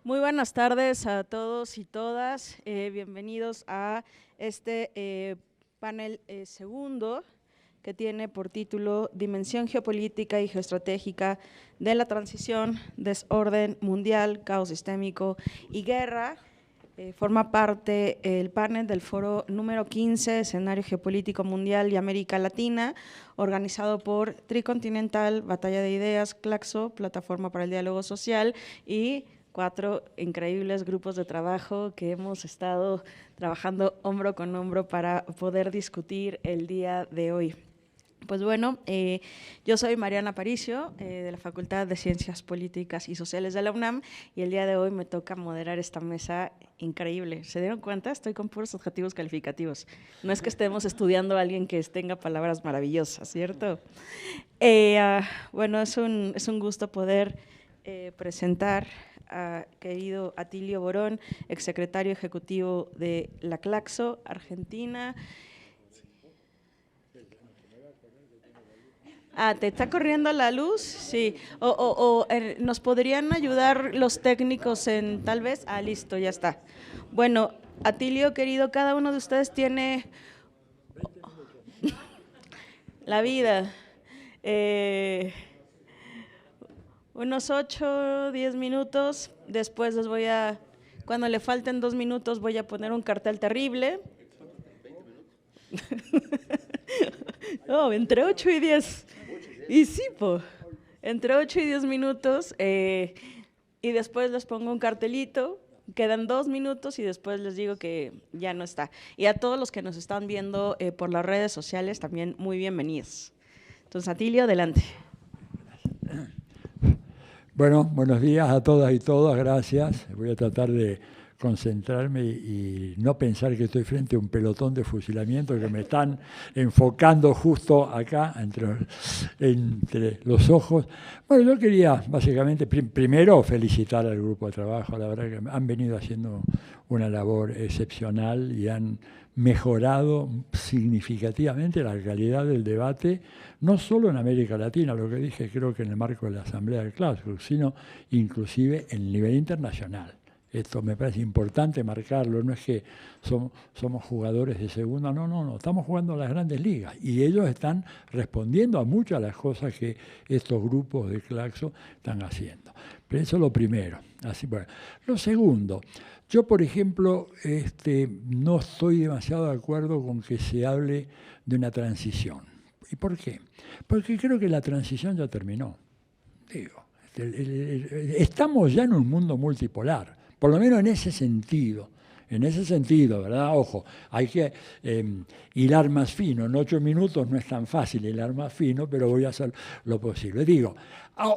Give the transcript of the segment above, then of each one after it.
Muy buenas tardes a todos y todas. Bienvenidos a este panel segundo que tiene por título Dimensión geopolítica y geoestratégica de la transición, desorden mundial, caos sistémico y guerra. Forma parte el panel del foro número 15, Escenario Geopolítico Mundial y América Latina, organizado por Tricontinental, Batalla de Ideas, Claxo, Plataforma para el Diálogo Social y 4 increíbles grupos de trabajo que hemos estado trabajando hombro con hombro para poder discutir el día de hoy. Pues bueno, yo soy Mariana Aparicio, de la Facultad de Ciencias Políticas y Sociales de la UNAM, y el día de hoy me toca moderar esta mesa increíble. ¿Se dieron cuenta? Estoy con puros adjetivos calificativos. No es que estemos estudiando a alguien que tenga palabras maravillosas, ¿cierto? Bueno, es un gusto poder presentar a querido Atilio Borón, exsecretario ejecutivo de la Claxo, Argentina. ¿Te está corriendo la luz? Sí. ¿Nos podrían ayudar los técnicos en tal vez? Listo, ya está. Bueno, Atilio, querido, cada uno de ustedes tiene la vida. Unos 8, 10 minutos. Después cuando le falten 2 minutos, voy a poner un cartel terrible. No, entre 8 y 10. Y sí, entre 8 y 10 minutos, y después les pongo un cartelito, quedan 2 minutos y después les digo que ya no está. Y a todos los que nos están viendo por las redes sociales, también muy bienvenidos. Entonces, Atilio, adelante. Bueno, buenos días a todas y todos, gracias. Voy a tratar de concentrarme y no pensar que estoy frente a un pelotón de fusilamiento que me están enfocando justo acá, entre los ojos. Bueno, yo quería básicamente, primero, felicitar al grupo de trabajo. La verdad que han venido haciendo una labor excepcional y han mejorado significativamente la calidad del debate, no solo en América Latina, lo que dije creo que en el marco de la Asamblea del Claxo, sino inclusive en el nivel internacional. Esto me parece importante marcarlo, no es que somos jugadores de segunda, no, estamos jugando a las grandes ligas y ellos están respondiendo a muchas de las cosas que estos grupos de Claxo están haciendo. Pero eso es lo primero. Así, bueno. Lo segundo, yo por ejemplo no estoy demasiado de acuerdo con que se hable de una transición. ¿Y por qué? Porque creo que la transición ya terminó. Digo, estamos ya en un mundo multipolar. Por lo menos en ese sentido, ¿verdad? Ojo, hay que hilar más fino. En 8 minutos no es tan fácil hilar más fino, pero voy a hacer lo posible. Digo,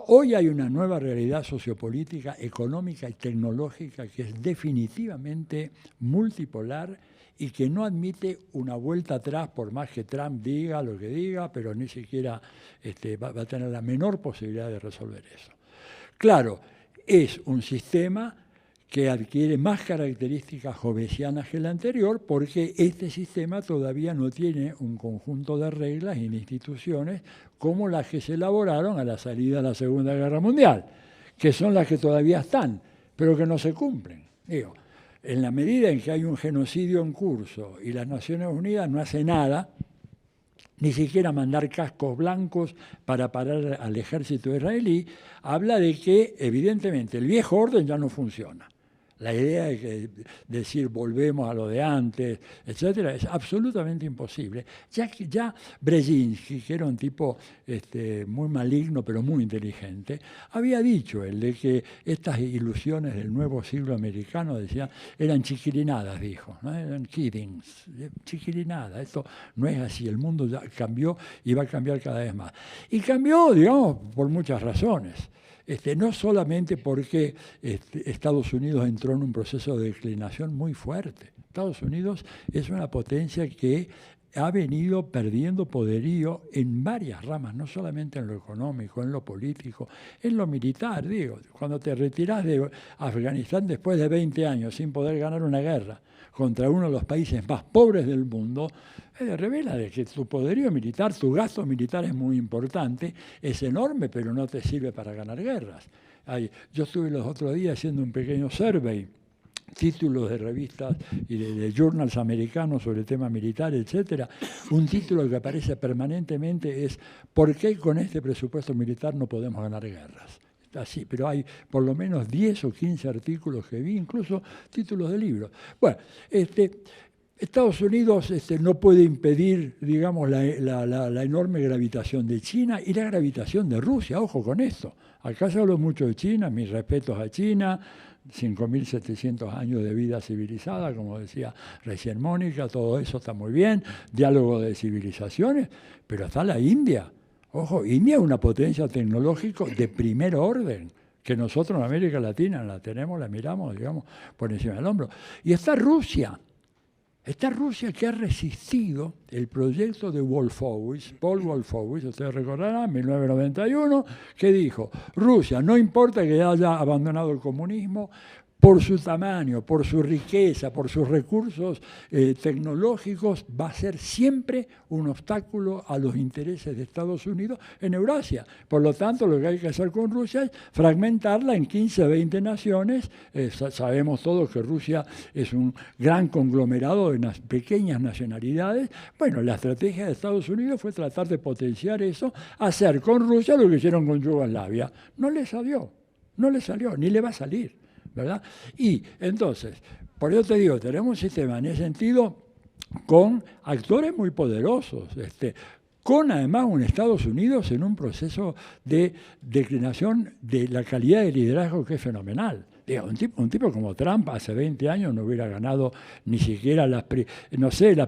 hoy hay una nueva realidad sociopolítica, económica y tecnológica que es definitivamente multipolar y que no admite una vuelta atrás, por más que Trump diga lo que diga, pero ni siquiera va a tener la menor posibilidad de resolver eso. Claro, es un sistema que adquiere más características hobbesianas que el anterior, porque este sistema todavía no tiene un conjunto de reglas y de instituciones como las que se elaboraron a la salida de la Segunda Guerra Mundial, que son las que todavía están, pero que no se cumplen. Digo, en la medida en que hay un genocidio en curso y las Naciones Unidas no hace nada, ni siquiera mandar cascos blancos para parar al ejército israelí, habla de que evidentemente el viejo orden ya no funciona. La idea de decir volvemos a lo de antes, etcétera, es absolutamente imposible. Ya Brzezinski, que era un tipo muy maligno pero muy inteligente, había dicho él de que estas ilusiones del nuevo siglo americano, decía, eran chiquilinadas, dijo, ¿no? Eran kiddings, chiquilinadas. Esto no es así, el mundo ya cambió y va a cambiar cada vez más. Y cambió, digamos, por muchas razones. No solamente porque Estados Unidos entró en un proceso de declinación muy fuerte. Estados Unidos es una potencia que ha venido perdiendo poderío en varias ramas, no solamente en lo económico, en lo político, en lo militar. Digo, cuando te retirás de Afganistán después de 20 años sin poder ganar una guerra contra uno de los países más pobres del mundo, revela de que tu poderío militar, tu gasto militar es muy importante, es enorme, pero no te sirve para ganar guerras. Yo estuve los otros días haciendo un pequeño survey, títulos de revistas y de journals americanos sobre temas militares, etcétera. Un título que aparece permanentemente es ¿por qué con este presupuesto militar no podemos ganar guerras? Así, pero hay por lo menos 10 o 15 artículos que vi, incluso títulos de libros. Bueno, Estados Unidos no puede impedir, digamos, la enorme gravitación de China y la gravitación de Rusia. Ojo con esto. Acá se habló mucho de China, mis respetos a China, 5.700 años de vida civilizada, como decía recién Mónica, todo eso está muy bien, diálogo de civilizaciones, pero está la India. Ojo, India es una potencia tecnológica de primer orden, que nosotros en América Latina la tenemos, la miramos, digamos, por encima del hombro. Y está Rusia. Está Rusia que ha resistido el proyecto de Wolfowitz, Paul Wolfowitz, ustedes recordarán, en 1991, que dijo, Rusia, no importa que haya abandonado el comunismo, por su tamaño, por su riqueza, por sus recursos tecnológicos, va a ser siempre un obstáculo a los intereses de Estados Unidos en Eurasia. Por lo tanto, lo que hay que hacer con Rusia es fragmentarla en 15, 20 naciones. Sabemos todos que Rusia es un gran conglomerado de pequeñas nacionalidades. Bueno, la estrategia de Estados Unidos fue tratar de potenciar eso, hacer con Rusia lo que hicieron con Yugoslavia. No le salió, ni le va a salir, ¿verdad? Y entonces, por eso te digo, tenemos un sistema en ese sentido con actores muy poderosos, con además un Estados Unidos en un proceso de declinación de la calidad de liderazgo que es fenomenal. Digo, un tipo como Trump hace 20 años no hubiera ganado ni siquiera la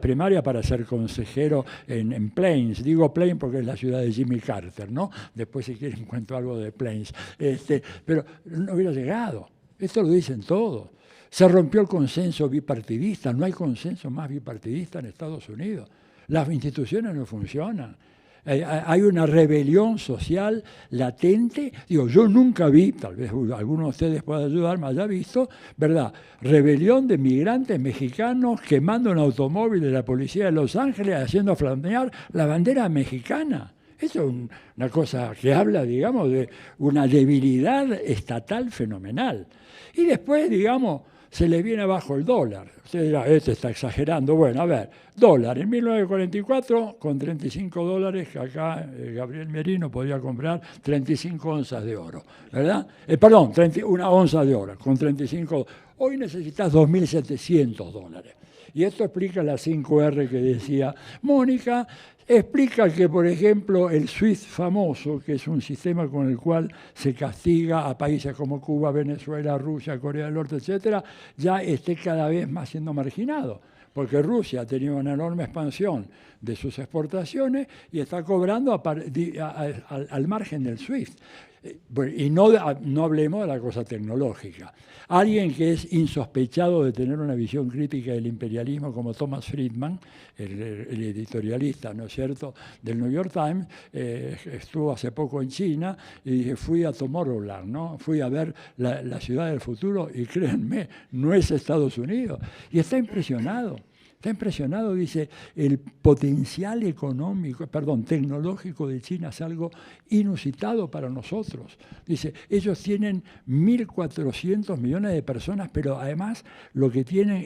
primaria para ser consejero en Plains. Digo Plains porque es la ciudad de Jimmy Carter, ¿no? Después si quieren cuento algo de Plains. Pero no hubiera llegado. Esto lo dicen todos. Se rompió el consenso bipartidista. No hay consenso más bipartidista en Estados Unidos. Las instituciones no funcionan. Hay una rebelión social latente. Digo, yo nunca vi, tal vez alguno de ustedes pueda ayudarme, haya visto, ¿verdad? Rebelión de migrantes mexicanos quemando un automóvil de la policía de Los Ángeles haciendo flamear la bandera mexicana. Eso es una cosa que habla, digamos, de una debilidad estatal fenomenal. Y después, digamos, se le viene abajo el dólar. Usted dirá, este está exagerando. Bueno, a ver, dólar. En 1944, con 35 dólares, que acá Gabriel Merino podía comprar 35 onzas de oro, ¿verdad? Perdón, una onza de oro, con 35. Hoy necesitas 2.700 dólares. Y esto explica la 5R que decía Mónica. Explica que, por ejemplo, el SWIFT famoso, que es un sistema con el cual se castiga a países como Cuba, Venezuela, Rusia, Corea del Norte, etcétera, ya esté cada vez más siendo marginado, porque Rusia ha tenido una enorme expansión de sus exportaciones y está cobrando al margen del SWIFT. Y no hablemos de la cosa tecnológica. Alguien que es insospechado de tener una visión crítica del imperialismo como Thomas Friedman, el editorialista, ¿no es cierto?, del New York Times, estuvo hace poco en China y dije, fui a Tomorrowland, ¿no? Fui a ver la ciudad del futuro y créanme, no es Estados Unidos. Y está impresionado. Está impresionado, dice, el potencial tecnológico de China es algo inusitado para nosotros. Dice, ellos tienen 1.400 millones de personas, pero además lo que tienen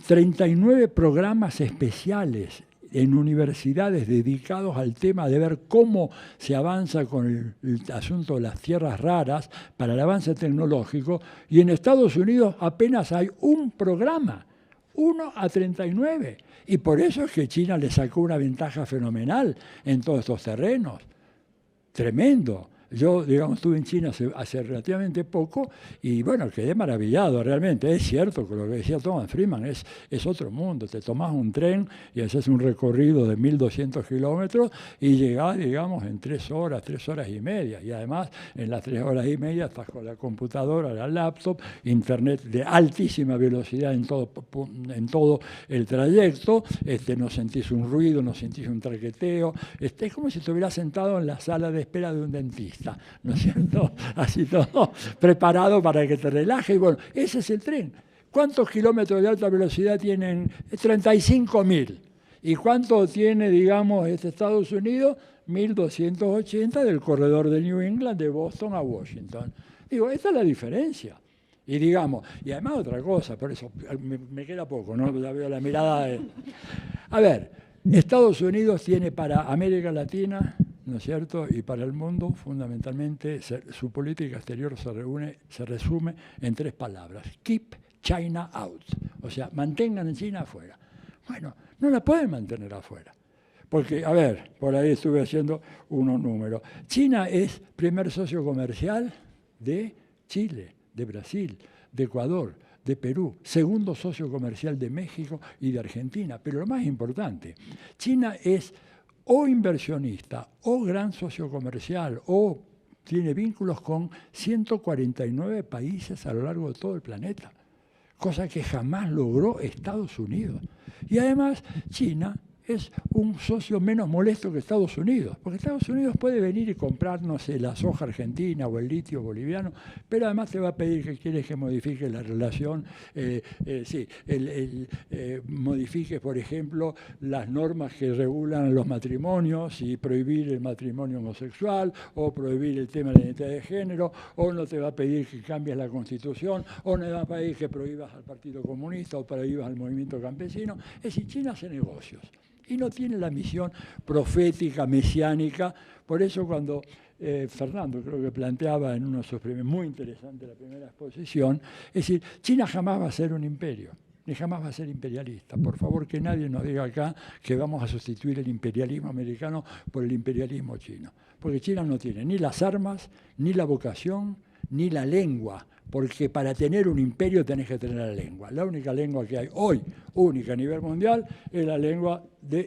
39 programas especiales en universidades dedicados al tema de ver cómo se avanza con el asunto de las tierras raras para el avance tecnológico, y en Estados Unidos apenas hay un programa. 1 a 39. Y por eso es que China le sacó una ventaja fenomenal en todos estos terrenos. Tremendo. Yo, digamos, estuve en China hace relativamente poco y, bueno, quedé maravillado realmente. Es cierto que lo que decía Thomas Friedman es otro mundo. Te tomás un tren y haces un recorrido de 1.200 kilómetros y llegás, digamos, en 3 horas y media. Y además, en las 3 horas y media estás con la computadora, la laptop, internet de altísima velocidad en todo el trayecto. No sentís un ruido, no sentís un traqueteo. Es como si estuvieras sentado en la sala de espera de un dentista, ¿no es cierto? Así todo preparado para que te relaje. Y bueno, ese es el tren. ¿Cuántos kilómetros de alta velocidad tienen? 35.000. ¿Y cuánto tiene, digamos, Estados Unidos? 1280 del corredor de New England de Boston a Washington. Digo, esta es la diferencia. Y digamos, y además otra cosa, por eso me queda poco, ¿no? Ya veo la mirada de... A ver, Estados Unidos tiene para América Latina, ¿no es cierto?, y para el mundo, fundamentalmente, su política exterior se resume en 3 palabras: keep China out. O sea, mantengan a China afuera. Bueno, no la pueden mantener afuera. Porque, a ver, por ahí estuve haciendo unos números. China es primer socio comercial de Chile, de Brasil, de Ecuador, de Perú, segundo socio comercial de México y de Argentina. Pero lo más importante, China es o inversionista, o gran socio comercial, o tiene vínculos con 149 países a lo largo de todo el planeta, cosa que jamás logró Estados Unidos. Y además, China es un socio menos molesto que Estados Unidos, porque Estados Unidos puede venir y comprarnos la soja argentina o el litio boliviano, pero además te va a pedir que quieres que modifique la relación, modifique, por ejemplo, las normas que regulan los matrimonios y prohibir el matrimonio homosexual o prohibir el tema de la identidad de género, o no te va a pedir que cambies la Constitución, o no te va a pedir que prohíbas al Partido Comunista o prohíbas al movimiento campesino. Es decir, China hace negocios y no tiene la misión profética, mesiánica. Por eso cuando Fernando creo que planteaba en uno de sus primeros, muy interesante la primera exposición, es decir, China jamás va a ser un imperio, ni jamás va a ser imperialista. Por favor, que nadie nos diga acá que vamos a sustituir el imperialismo americano por el imperialismo chino, porque China no tiene ni las armas, ni la vocación, ni la lengua, porque para tener un imperio tenés que tener la lengua. La única lengua que hay hoy, única a nivel mundial, es la lengua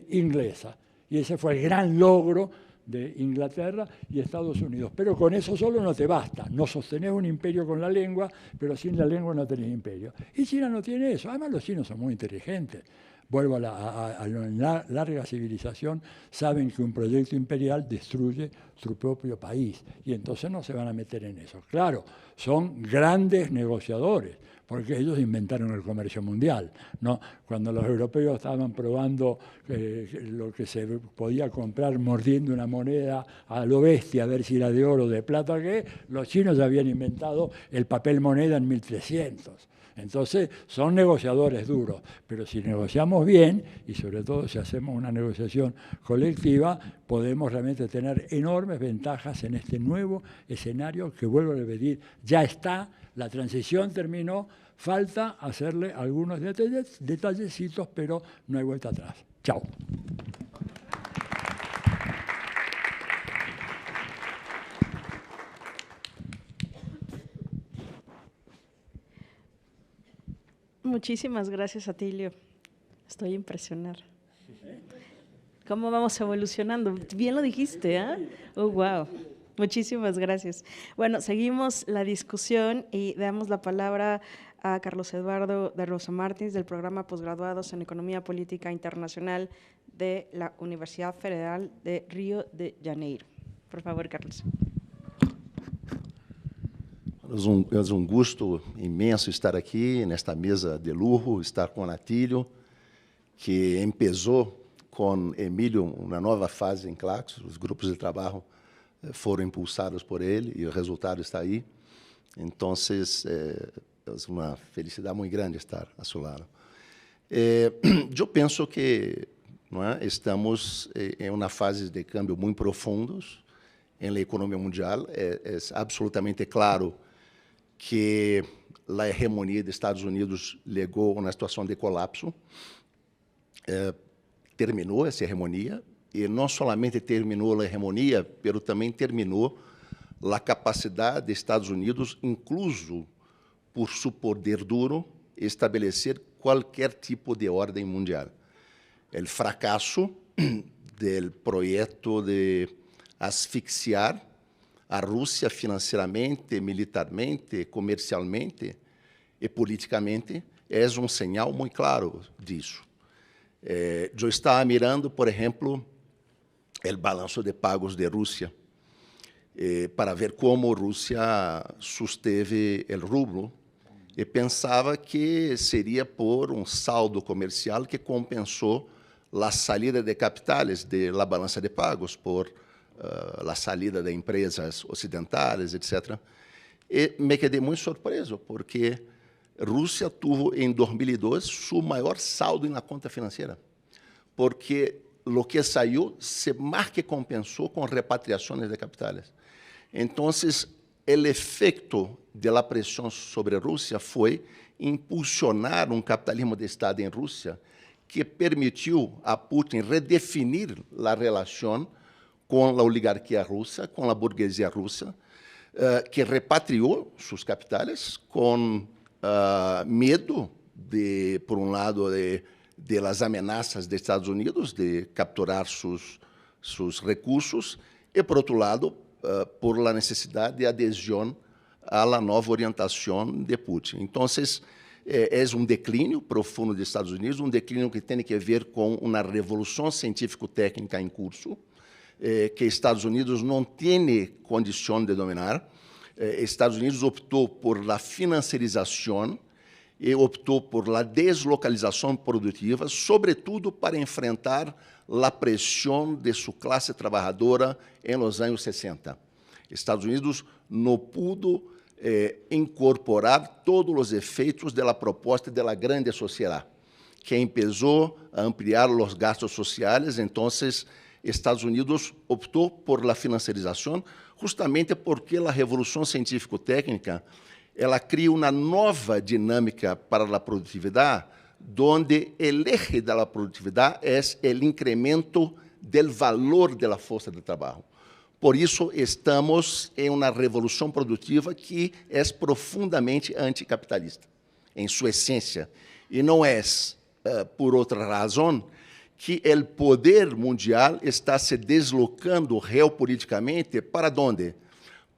inglesa. Y ese fue el gran logro de Inglaterra y Estados Unidos. Pero con eso solo no te basta. No sostenés un imperio con la lengua, pero sin la lengua no tenés imperio. Y China no tiene eso. Además, los chinos son muy inteligentes. Vuelvo a la larga civilización, saben que un proyecto imperial destruye su propio país y entonces no se van a meter en eso. Claro, son grandes negociadores, porque ellos inventaron el comercio mundial, ¿no? Cuando los europeos estaban probando lo que se podía comprar mordiendo una moneda a lo bestia, a ver si era de oro o de plata, los chinos ya habían inventado el papel moneda en 1300. Entonces, son negociadores duros, pero si negociamos bien, y sobre todo si hacemos una negociación colectiva, podemos realmente tener enormes ventajas en este nuevo escenario que, vuelvo a repetir, ya está, la transición terminó, falta hacerle algunos detallecitos, pero no hay vuelta atrás. Chao. Muchísimas gracias, Atilio. Estoy impresionada. ¿Cómo vamos evolucionando? Bien lo dijiste, ¿eh? Oh, wow. Muchísimas gracias. Bueno, seguimos la discusión y damos la palabra a Carlos Eduardo de Rosa Martins, del programa Posgraduados en Economía Política Internacional de la Universidad Federal de Río de Janeiro. Por favor, Carlos. É um gosto imenso estar aqui, nesta mesa de lujo, estar com Atilio, que começou com Emílio uma nova fase em Claxos. Os grupos de trabalho foram impulsados por ele e o resultado está aí. Então, é uma felicidade muito grande estar a seu lado. Eu penso que estamos em uma fase de câmbio muito profundos na economia mundial. É absolutamente claro que a hegemonia dos Estados Unidos chegou a uma situação de colapso. Terminou essa hegemonia, e não somente terminou a hegemonia, mas também terminou a capacidade dos Estados Unidos, incluso por seu poder duro, estabelecer qualquer tipo de ordem mundial. O fracasso do projeto de asfixiar a Rússia financeiramente, militarmente, comercialmente e politicamente é um sinal muito claro disso. Eu estava mirando, por exemplo, o balanço de pagos de Rússia para ver como a Rússia susteve o rublo e pensava que seria por um saldo comercial que compensou a saída de capitais da balança de pagos por a saída de empresas ocidentais, etc. E me quedei muito surpreso, porque Rússia teve, em 2002, seu maior saldo na conta financeira, porque o que saiu se mais que compensou com repatriações de capitais. Então, o efeito da pressão sobre a Rússia foi impulsionar um capitalismo de Estado em Rússia que permitiu a Putin redefinir a relação com a oligarquia russa, com a burguesia russa, que repatriou seus capitais com medo, por um lado, de las ameaças dos Estados Unidos de capturar seus recursos, e, por outro lado, por la necessidade de adesão à nova orientação de Putin. Então, é um declínio profundo dos Estados Unidos, um declínio que tem que ver com uma revolução científico-técnica em curso, que Estados Unidos não tem condição de dominar. Estados Unidos optou por la financiarização e optou por la deslocalização produtiva, sobretudo para enfrentar a pressão de sua classe trabalhadora em los anos 60. Estados Unidos não pudo incorporar todos os efeitos da proposta da grande sociedade, que começou a ampliar os gastos sociais. Então, Estados Unidos optou por la financiarização, justamente porque a revolução científico-técnica ela cria uma nova dinâmica para a produtividade, onde o eje da produtividade é o incremento do valor da força de trabalho. Por isso, estamos em uma revolução produtiva que é profundamente anticapitalista, em sua essência, e não é, por outra razão, que o poder mundial está se deslocando geopoliticamente para onde?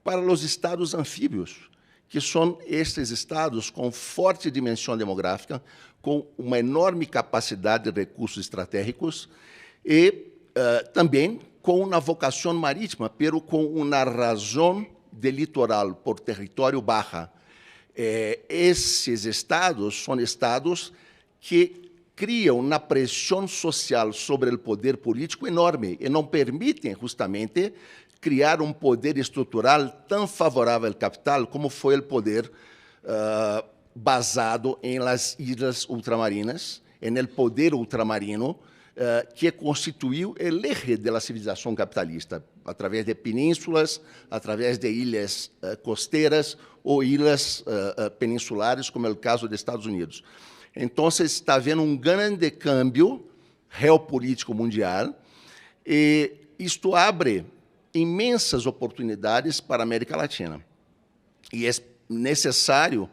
Para os estados anfíbios, que são estes estados com forte dimensão demográfica, com uma enorme capacidade de recursos estratégicos e também com uma vocação marítima, pero com uma razão de litoral por território baixa. Esses estados são estados que criam uma pressão social sobre o poder político enorme e não permitem, justamente, criar um poder estrutural tão favorável ao capital como foi o poder basado em las ilhas ultramarinas, em el poder ultramarino, que constituiu o eje da civilização capitalista, através de penínsulas, através de ilhas costeiras ou ilhas peninsulares, como é o caso dos Estados Unidos. Então, está havendo um grande câmbio geopolítico mundial e isto abre imensas oportunidades para a América Latina. E é necessário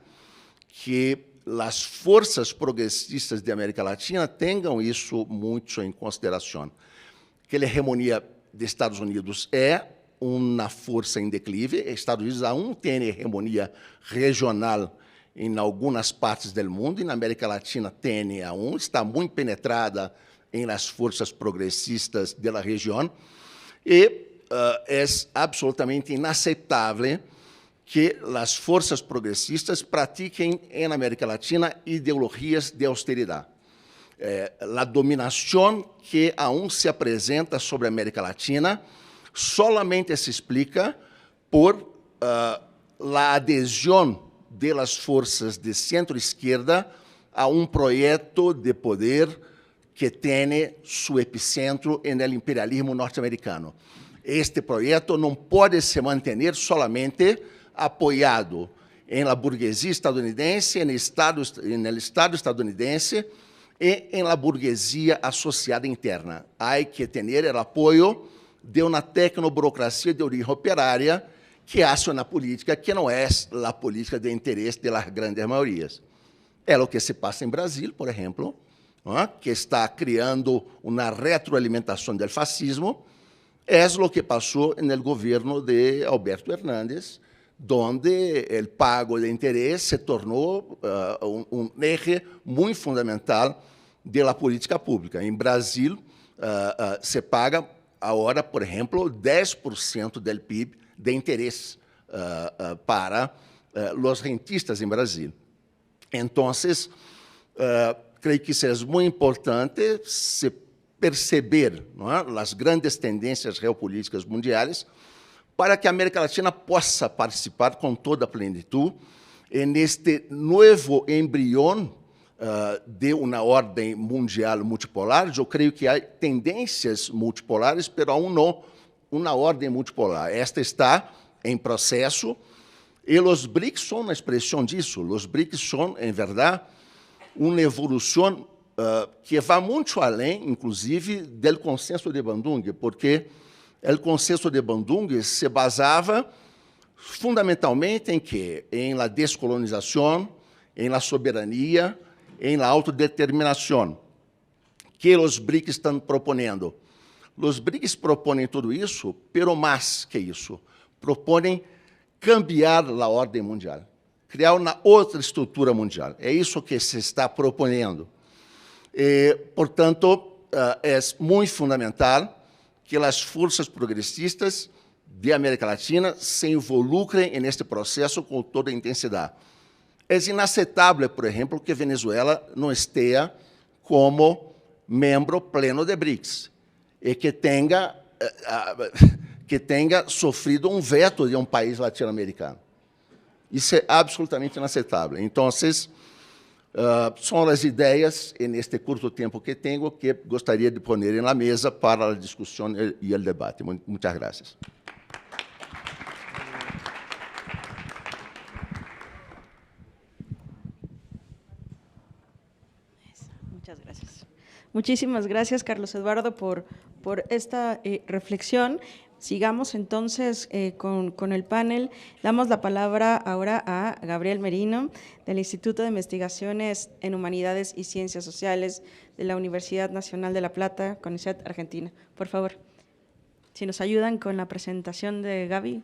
que as forças progressistas da América Latina tenham isso muito em consideração. Que a hegemonia dos Estados Unidos é uma força em declive, Estados Unidos aún tem hegemonia regional em algumas partes do mundo, e na América Latina tem aún, está muito penetrada em las forças progressistas da região, e é absolutamente inaceitável que as forças progressistas pratiquem na América Latina ideologias de austeridade. A dominação que aún se apresenta sobre a América Latina solamente se explica por a adesão das forças de centro-esquerda a um projeto de poder que tem seu epicentro no imperialismo norte-americano. Este projeto não pode se manter solamente apoiado na burguesia estadunidense, no Estado estadunidense e na burguesia associada interna. Há que ter o apoio de uma tecnoburocracia de origem operária que hace uma política que não é a política de interesse das grandes maiorias. É o que se passa em Brasil, por exemplo, que está criando uma retroalimentação do fascismo. É o que passou no governo de Alberto Hernández, onde o pago de interesse se tornou um eje muito fundamental da política pública. Em Brasil, se paga agora, por exemplo, 10% do PIB de interesse para os rentistas em Brasil. Então, creio que isso é muito importante se perceber as grandes tendências geopolíticas mundiais, para que a América Latina possa participar com toda a plenitude neste novo embrião de uma ordem mundial multipolar. Eu creio que há tendências multipolares, mas aún não uma ordem multipolar. Esta está em processo e os BRICS são uma expressão disso. Os BRICS são, em verdade, uma evolução que vai muito além, inclusive, do consenso de Bandung, porque o consenso de Bandung se basava fundamentalmente em quê? Em la descolonização, em la soberania, em la autodeterminação, que os BRICS estão proponendo. Os BRICS propõem tudo isso, pero mais que isso, propõem cambiar a ordem mundial, criar uma outra estrutura mundial. É isso que se está proponendo. Portanto, é muito fundamental que as forças progressistas de América Latina se involucrem neste processo com toda a intensidade. É inaceitável, por exemplo, que Venezuela não esteja como membro pleno de BRICS e que tenha sofrido um veto de um país latino-americano. Isso é absolutamente inaceitável. Então, são as ideias, neste curto tempo que tenho, que gostaria de pôr na mesa para a discussão e o debate. Muitas graças. Muchas gracias. Muchísimas gracias, Carlos Eduardo, por esta reflexión. Sigamos entonces con el panel. Damos la palabra ahora a Gabriel Merino, del Instituto de Investigaciones en Humanidades y Ciencias Sociales de la Universidad Nacional de La Plata, CONICET, Argentina. Por favor, si nos ayudan con la presentación de Gaby.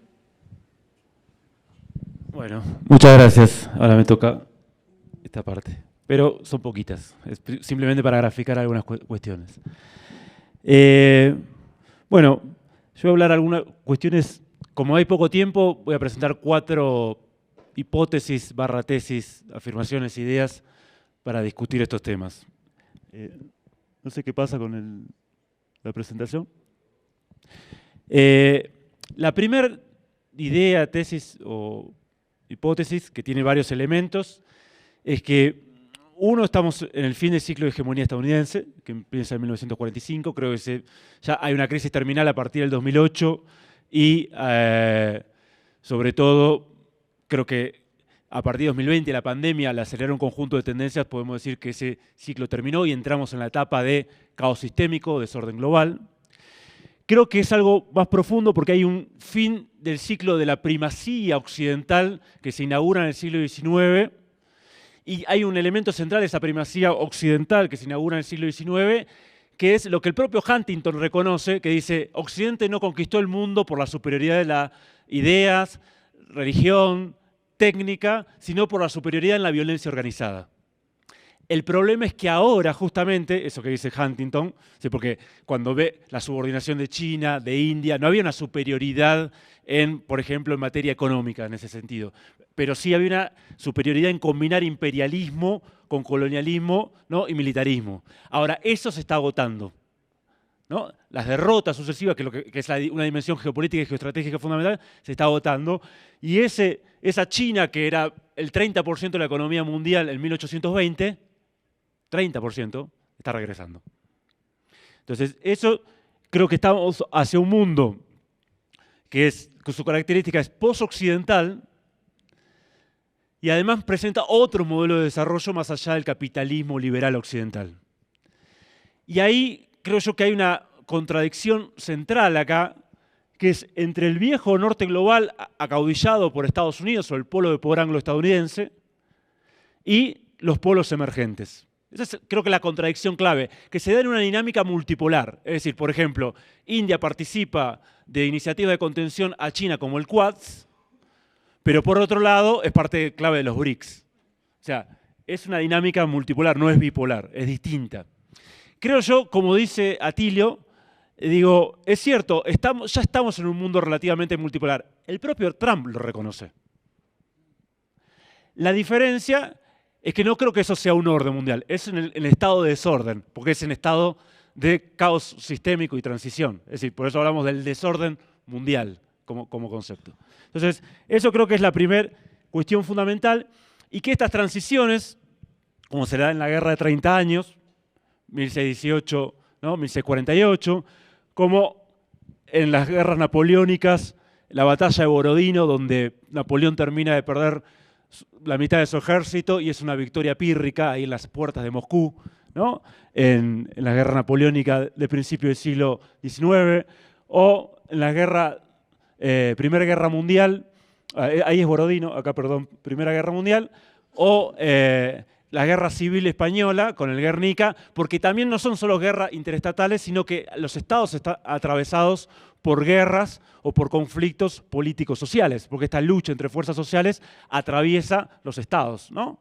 Bueno, muchas gracias. Ahora me toca esta parte, pero son poquitas, es simplemente para graficar algunas cuestiones. Bueno, yo voy a hablar algunas cuestiones, como hay poco tiempo, voy a presentar 4 hipótesis, tesis, afirmaciones, ideas para discutir estos temas. No sé qué pasa con la presentación. La primera idea, tesis o hipótesis, que tiene varios elementos, es que uno, estamos en el fin del ciclo de hegemonía estadounidense, que empieza en 1945, creo que ya hay una crisis terminal a partir del 2008 y sobre todo creo que a partir de 2020 la pandemia le aceleró un conjunto de tendencias, podemos decir que ese ciclo terminó y entramos en la etapa de caos sistémico, desorden global. Creo que es algo más profundo porque hay un fin del ciclo de la primacía occidental que se inaugura en el siglo XIX. Y hay un elemento central de esa primacía occidental que se inaugura en el siglo XIX, que es lo que el propio Huntington reconoce, que dice: Occidente no conquistó el mundo por la superioridad de las ideas, religión, técnica, sino por la superioridad en la violencia organizada. El problema es que ahora, justamente, eso que dice Huntington, ¿sí? Porque cuando ve la subordinación de China, de India, no había una superioridad por ejemplo, en materia económica en ese sentido. Pero sí había una superioridad en combinar imperialismo con colonialismo, ¿no? y militarismo. Ahora, eso se está agotando, ¿no? Las derrotas sucesivas, que es una dimensión geopolítica y geoestratégica fundamental, se está agotando. Y esa China, que era el 30% de la economía mundial en 1820, 30%, está regresando. Entonces, eso creo que estamos hacia un mundo que su característica es post-occidental y además presenta otro modelo de desarrollo más allá del capitalismo liberal occidental. Y ahí creo yo que hay una contradicción central acá, que es entre el viejo norte global acaudillado por Estados Unidos o el polo de poder anglo-estadounidense y los polos emergentes. Esa es, creo que, la contradicción clave, que se da en una dinámica multipolar. Es decir, por ejemplo, India participa de iniciativas de contención a China como el Quads, pero por otro lado es parte clave de los BRICS. O sea, es una dinámica multipolar, no es bipolar, es distinta. Creo yo, como dice Atilio, digo, es cierto, ya estamos en un mundo relativamente multipolar. El propio Trump lo reconoce. La diferencia es que no creo que eso sea un orden mundial, es en el estado de desorden, porque es en estado de caos sistémico y transición. Es decir, por eso hablamos del desorden mundial como concepto. Entonces, eso creo que es la primera cuestión fundamental, y que estas transiciones, como se da en la Guerra de 30 años, 1618, ¿no? 1648, como en las guerras napoleónicas, la batalla de Borodino, donde Napoleón termina de perder la mitad de su ejército y es una victoria pírrica ahí en las puertas de Moscú, ¿no? En la guerra napoleónica de principio del siglo XIX, o en la Primera Guerra Mundial, ahí es Borodino, acá perdón, Primera Guerra Mundial, o la Guerra Civil Española con el Guernica, porque también no son solo guerras interestatales, sino que los estados están atravesados por guerras o por conflictos políticos sociales, porque esta lucha entre fuerzas sociales atraviesa los estados, ¿no?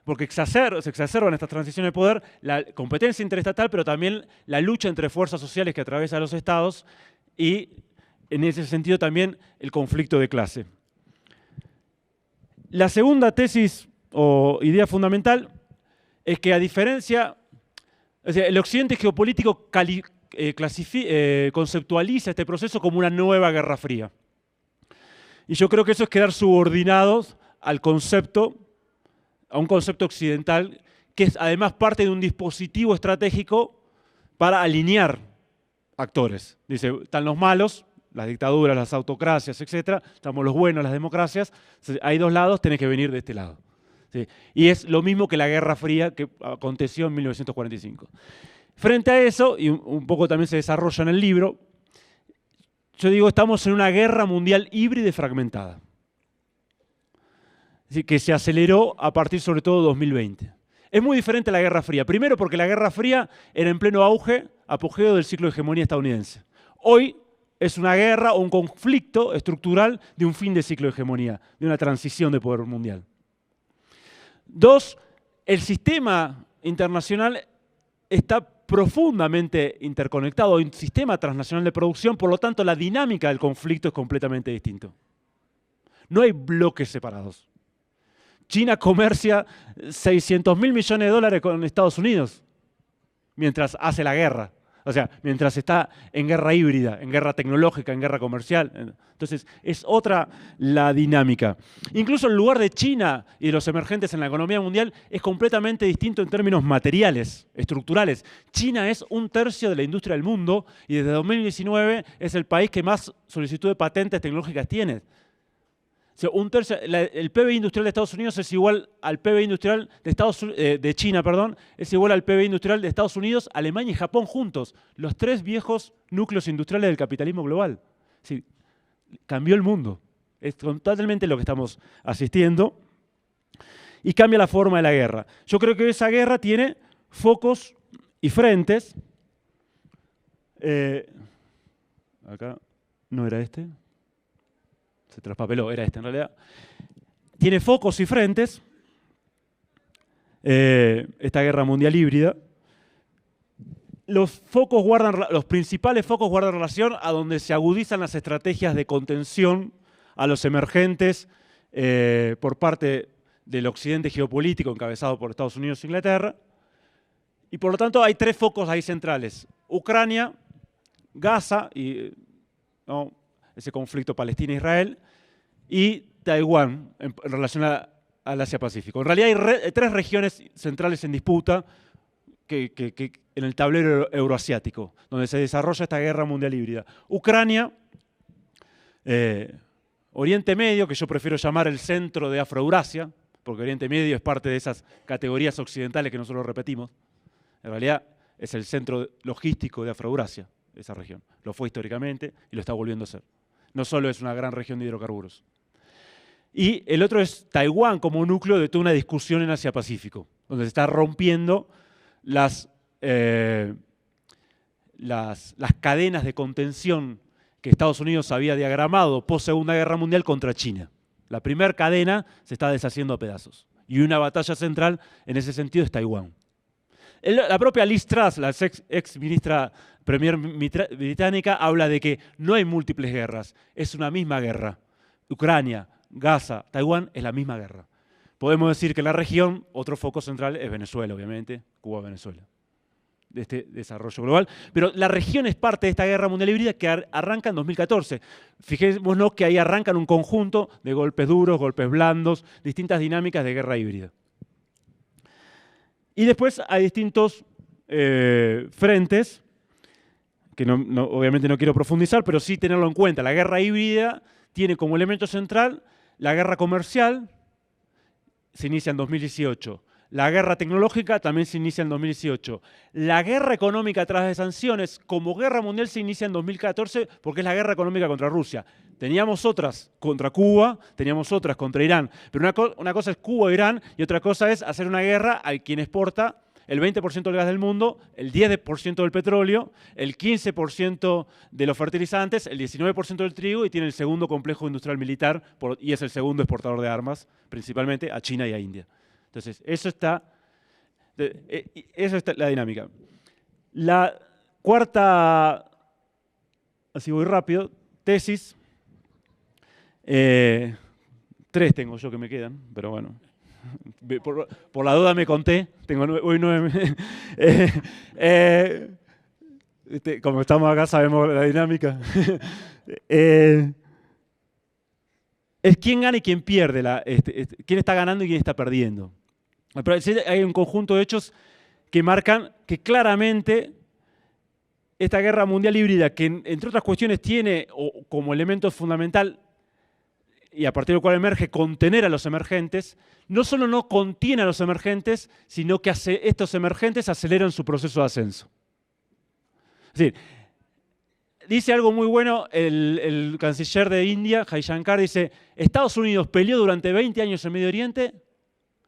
Porque se exacerban estas transiciones de poder, la competencia interestatal, pero también la lucha entre fuerzas sociales que atraviesan los estados y, en ese sentido, también el conflicto de clase. La segunda tesis o idea fundamental es que, a diferencia, o sea, el occidente geopolítico conceptualiza este proceso como una nueva Guerra Fría. Y yo creo que eso es quedar subordinados a un concepto occidental, que es además parte de un dispositivo estratégico para alinear actores. Dice, están los malos, las dictaduras, las autocracias, etc. Estamos los buenos, las democracias. Hay dos lados, tenés que venir de este lado. ¿Sí? Y es lo mismo que la Guerra Fría que aconteció en 1945. Frente a eso, y un poco también se desarrolla en el libro, yo digo, estamos en una guerra mundial híbrida y fragmentada. Es decir, que se aceleró a partir sobre todo de 2020. Es muy diferente a la Guerra Fría. Primero porque la Guerra Fría era en pleno apogeo del ciclo de hegemonía estadounidense. Hoy es una guerra o un conflicto estructural de un fin de ciclo de hegemonía, de una transición de poder mundial. Dos, el sistema internacional está profundamente interconectado, hay un sistema transnacional de producción, por lo tanto la dinámica del conflicto es completamente distinta. No hay bloques separados. China comercia 600.000 millones de dólares con Estados Unidos mientras hace la guerra. O sea, mientras está en guerra híbrida, en guerra tecnológica, en guerra comercial. Entonces, es otra la dinámica. Incluso el lugar de China y de los emergentes en la economía mundial es completamente distinto en términos materiales, estructurales. China es 1/3 de la industria del mundo y desde 2019 es el país que más solicitud de patentes tecnológicas tiene. O sea, 1/3, el PBI industrial de Estados Unidos es igual al PBI industrial de China, perdón, es igual al PBI industrial de Estados Unidos, Alemania y Japón juntos, los 3 viejos núcleos industriales del capitalismo global. Sí, cambió el mundo. Es totalmente lo que estamos asistiendo. Y cambia la forma de la guerra. Yo creo que esa guerra tiene focos y frentes. Acá no era este. Se traspapeló, era este en realidad. Tiene focos y frentes, esta guerra mundial híbrida. Los principales focos guardan relación a donde se agudizan las estrategias de contención a los emergentes por parte del occidente geopolítico encabezado por Estados Unidos e Inglaterra. Y por lo tanto hay 3 focos ahí centrales. Ucrania, Gaza y ese conflicto Palestina-Israel, y Taiwán en relación al Asia-Pacífico. En realidad hay 3 regiones centrales en disputa en el tablero euroasiático, donde se desarrolla esta guerra mundial híbrida. Ucrania, Oriente Medio, que yo prefiero llamar el centro de Afroeurasia, porque Oriente Medio es parte de esas categorías occidentales que nosotros repetimos. En realidad es el centro logístico de Afroeurasia, esa región. Lo fue históricamente y lo está volviendo a ser. No solo es una gran región de hidrocarburos. Y el otro es Taiwán como núcleo de toda una discusión en Asia-Pacífico, donde se está rompiendo las cadenas de contención que Estados Unidos había diagramado post-Segunda Guerra Mundial contra China. La primera cadena se está deshaciendo a pedazos. Y una batalla central en ese sentido es Taiwán. La propia Liz Truss, la ex ministra premier británica, habla de que no hay múltiples guerras, es una misma guerra. Ucrania, Gaza, Taiwán es la misma guerra. Podemos decir que en la región, otro foco central es Venezuela, obviamente, Cuba-Venezuela. de este desarrollo global. Pero la región es parte de esta guerra mundial híbrida que arranca en 2014. Fijémonos que ahí arrancan un conjunto de golpes duros, golpes blandos, distintas dinámicas de guerra híbrida. Y después hay distintos frentes, que obviamente no quiero profundizar, pero sí tenerlo en cuenta. La guerra híbrida tiene como elemento central la guerra comercial, se inicia en 2018. La guerra tecnológica también se inicia en 2018. La guerra económica tras de sanciones, como guerra mundial, se inicia en 2014 porque es la guerra económica contra Rusia. Teníamos otras contra Cuba, teníamos otras contra Irán. Pero una cosa es Cuba e Irán y otra cosa es hacer una guerra a quien exporta el 20% del gas del mundo, el 10% del petróleo, el 15% de los fertilizantes, el 19% del trigo y tiene el segundo complejo industrial militar y es el segundo exportador de armas, principalmente a China y a India. Entonces, eso está la dinámica. La cuarta, así voy rápido, tesis. 3 tengo yo que me quedan, pero bueno. Por la duda me conté, tengo hoy 9. Como estamos acá sabemos la dinámica. Es quién gana y quién pierde, quién está ganando y quién está perdiendo. Pero hay un conjunto de hechos que marcan que claramente esta guerra mundial híbrida, que entre otras cuestiones tiene como elemento fundamental y a partir del cual emerge contener a los emergentes, no solo no contiene a los emergentes, sino que estos emergentes aceleran su proceso de ascenso. Es decir, dice algo muy bueno el canciller de India, Jaishankar, dice, Estados Unidos peleó durante 20 años en Medio Oriente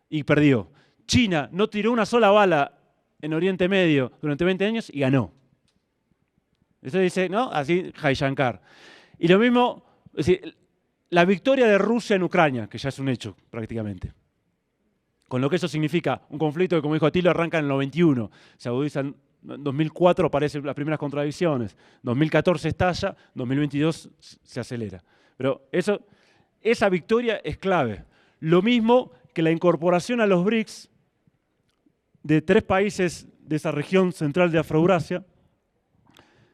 y perdió. China no tiró una sola bala en Oriente Medio durante 20 años y ganó. Eso dice, ¿no? Así Jaishankar. Y lo mismo, es decir, la victoria de Rusia en Ucrania, que ya es un hecho prácticamente. Con lo que eso significa un conflicto que, como dijo Atilio, arranca en el 91, se agudiza en 2004, aparecen las primeras contradicciones, 2014 estalla, 2022 se acelera. Pero esa victoria es clave. Lo mismo que la incorporación a los BRICS de 3 países de esa región central de Afroeurasia,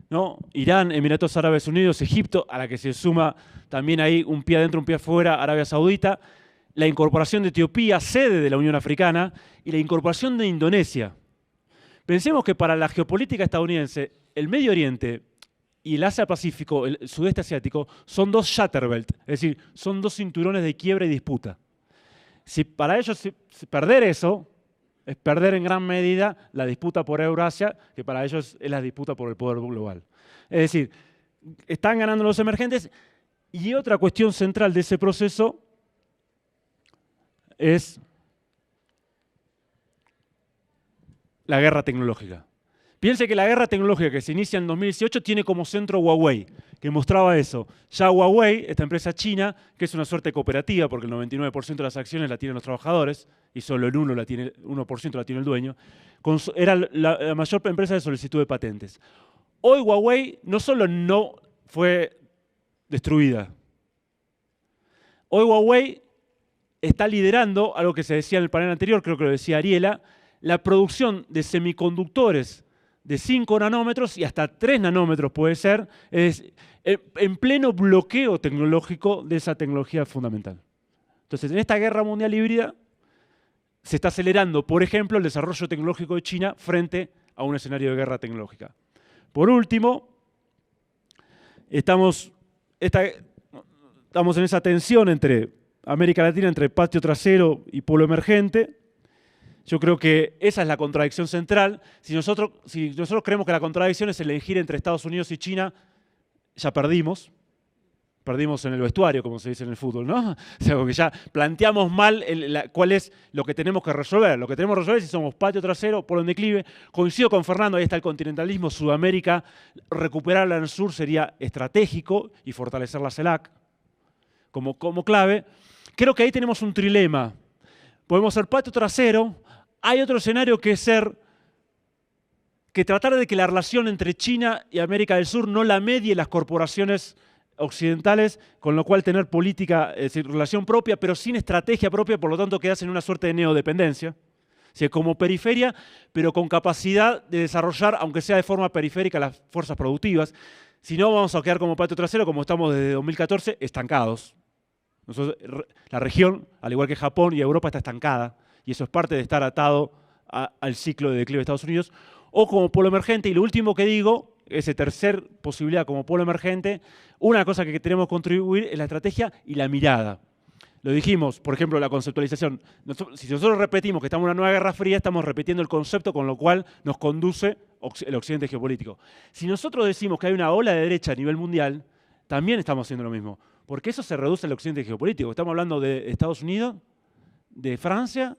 ¿no? Irán, Emiratos Árabes Unidos, Egipto, a la que se suma también ahí un pie adentro, un pie afuera, Arabia Saudita, la incorporación de Etiopía, sede de la Unión Africana, y la incorporación de Indonesia. Pensemos que para la geopolítica estadounidense, el Medio Oriente y el Asia-Pacífico, el sudeste asiático, son 2 Shatterbelt, es decir, son 2 cinturones de quiebra y disputa. Si para ellos perder eso, es perder en gran medida la disputa por Eurasia, que para ellos es la disputa por el poder global. Es decir, están ganando los emergentes, y otra cuestión central de ese proceso es la guerra tecnológica. Piense que la guerra tecnológica que se inicia en 2018 tiene como centro Huawei, que mostraba eso. Ya Huawei, esta empresa china, que es una suerte cooperativa, porque el 99% de las acciones la tienen los trabajadores y solo el 1% la tiene el dueño, era la mayor empresa de solicitud de patentes. Hoy Huawei no solo no fue destruida, hoy Huawei está liderando algo que se decía en el panel anterior, creo que lo decía Ariela, la producción de semiconductores de 5 nanómetros y hasta 3 nanómetros puede ser, en pleno bloqueo tecnológico de esa tecnología fundamental. Entonces, en esta guerra mundial híbrida se está acelerando, por ejemplo, el desarrollo tecnológico de China frente a un escenario de guerra tecnológica. Por último, estamos en esa tensión entre América Latina, entre patio trasero y polo emergente. Yo creo que esa es la contradicción central. Si nosotros creemos que la contradicción es elegir entre Estados Unidos y China, ya perdimos. Perdimos en el vestuario, como se dice en el fútbol, ¿no? O sea, porque ya planteamos mal cuál es lo que tenemos que resolver. Lo que tenemos que resolver es si somos patio trasero, polo en declive. Coincido con Fernando, ahí está el continentalismo, Sudamérica. Recuperarla en el sur sería estratégico y fortalecer la CELAC como clave. Creo que ahí tenemos un trilema. Podemos ser patio trasero. Hay otro escenario que es que tratar de que la relación entre China y América del Sur no la medie las corporaciones occidentales, con lo cual tener política, es decir, relación propia, pero sin estrategia propia, por lo tanto quedas en una suerte de neodependencia. sea, como periferia, pero con capacidad de desarrollar, aunque sea de forma periférica, las fuerzas productivas. Si no, vamos a quedar como patio trasero, como estamos desde 2014, estancados. La región, al igual que Japón y Europa, está estancada, y eso es parte de estar atado al ciclo de declive de Estados Unidos, o como polo emergente. Y lo último que digo, esa tercera posibilidad como polo emergente, una cosa que tenemos que contribuir es la estrategia y la mirada. Lo dijimos, por ejemplo, la conceptualización. Si nosotros repetimos que estamos en una nueva guerra fría, estamos repitiendo el concepto con lo cual nos conduce el occidente geopolítico. Si nosotros decimos que hay una ola de derecha a nivel mundial, también estamos haciendo lo mismo, porque eso se reduce al occidente geopolítico. Estamos hablando de Estados Unidos, de Francia,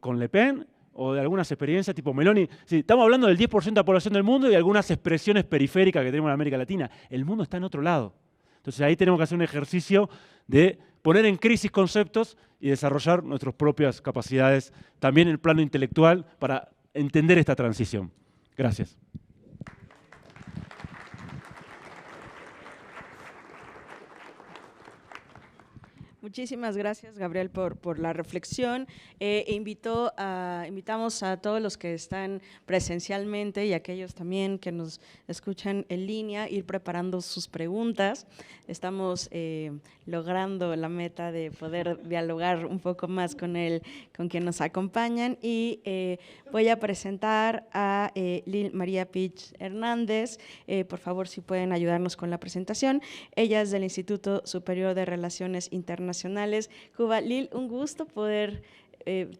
con Le Pen, o de algunas experiencias tipo Meloni. Sí, estamos hablando del 10% de la población del mundo y algunas expresiones periféricas que tenemos en América Latina. El mundo está en otro lado. Entonces ahí tenemos que hacer un ejercicio de poner en crisis conceptos y desarrollar nuestras propias capacidades, también en el plano intelectual, para entender esta transición. Gracias. Muchísimas gracias, Gabriel, por la reflexión. Invitamos a todos los que están presencialmente y a aquellos también que nos escuchan en línea a ir preparando sus preguntas. Estamos logrando la meta de poder dialogar un poco más con quien nos acompañan, y voy a presentar a Lil María Pich Hernández. Por favor, si pueden ayudarnos con la presentación. Ella es del Instituto Superior de Relaciones Internacionales, Cuba. Lil, un gusto poder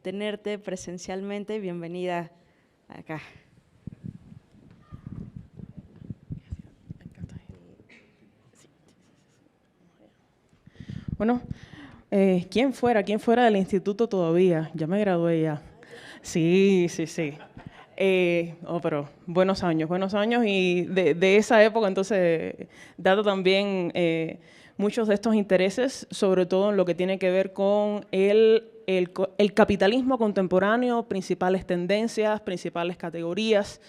tenerte presencialmente. Bienvenida acá. Bueno, ¿quién fuera del instituto todavía? Ya me gradué ya. Sí. Pero buenos años, y de esa época, entonces, dado también muchos de estos intereses, sobre todo en lo que tiene que ver con el capitalismo contemporáneo, principales tendencias, principales categorías,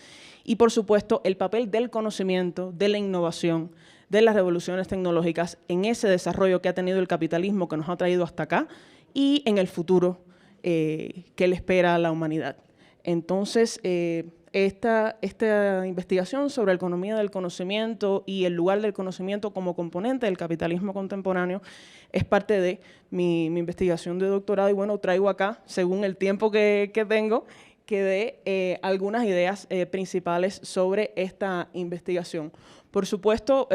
y por supuesto el papel del conocimiento, de la innovación, de las revoluciones tecnológicas en ese desarrollo que ha tenido el capitalismo, que nos ha traído hasta acá, y en el futuro que le espera a la humanidad. Entonces, esta investigación sobre la economía del conocimiento y el lugar del conocimiento como componente del capitalismo contemporáneo es parte de mi investigación de doctorado, y bueno, traigo acá, según el tiempo que tengo, que dé algunas ideas principales sobre esta investigación. Por supuesto,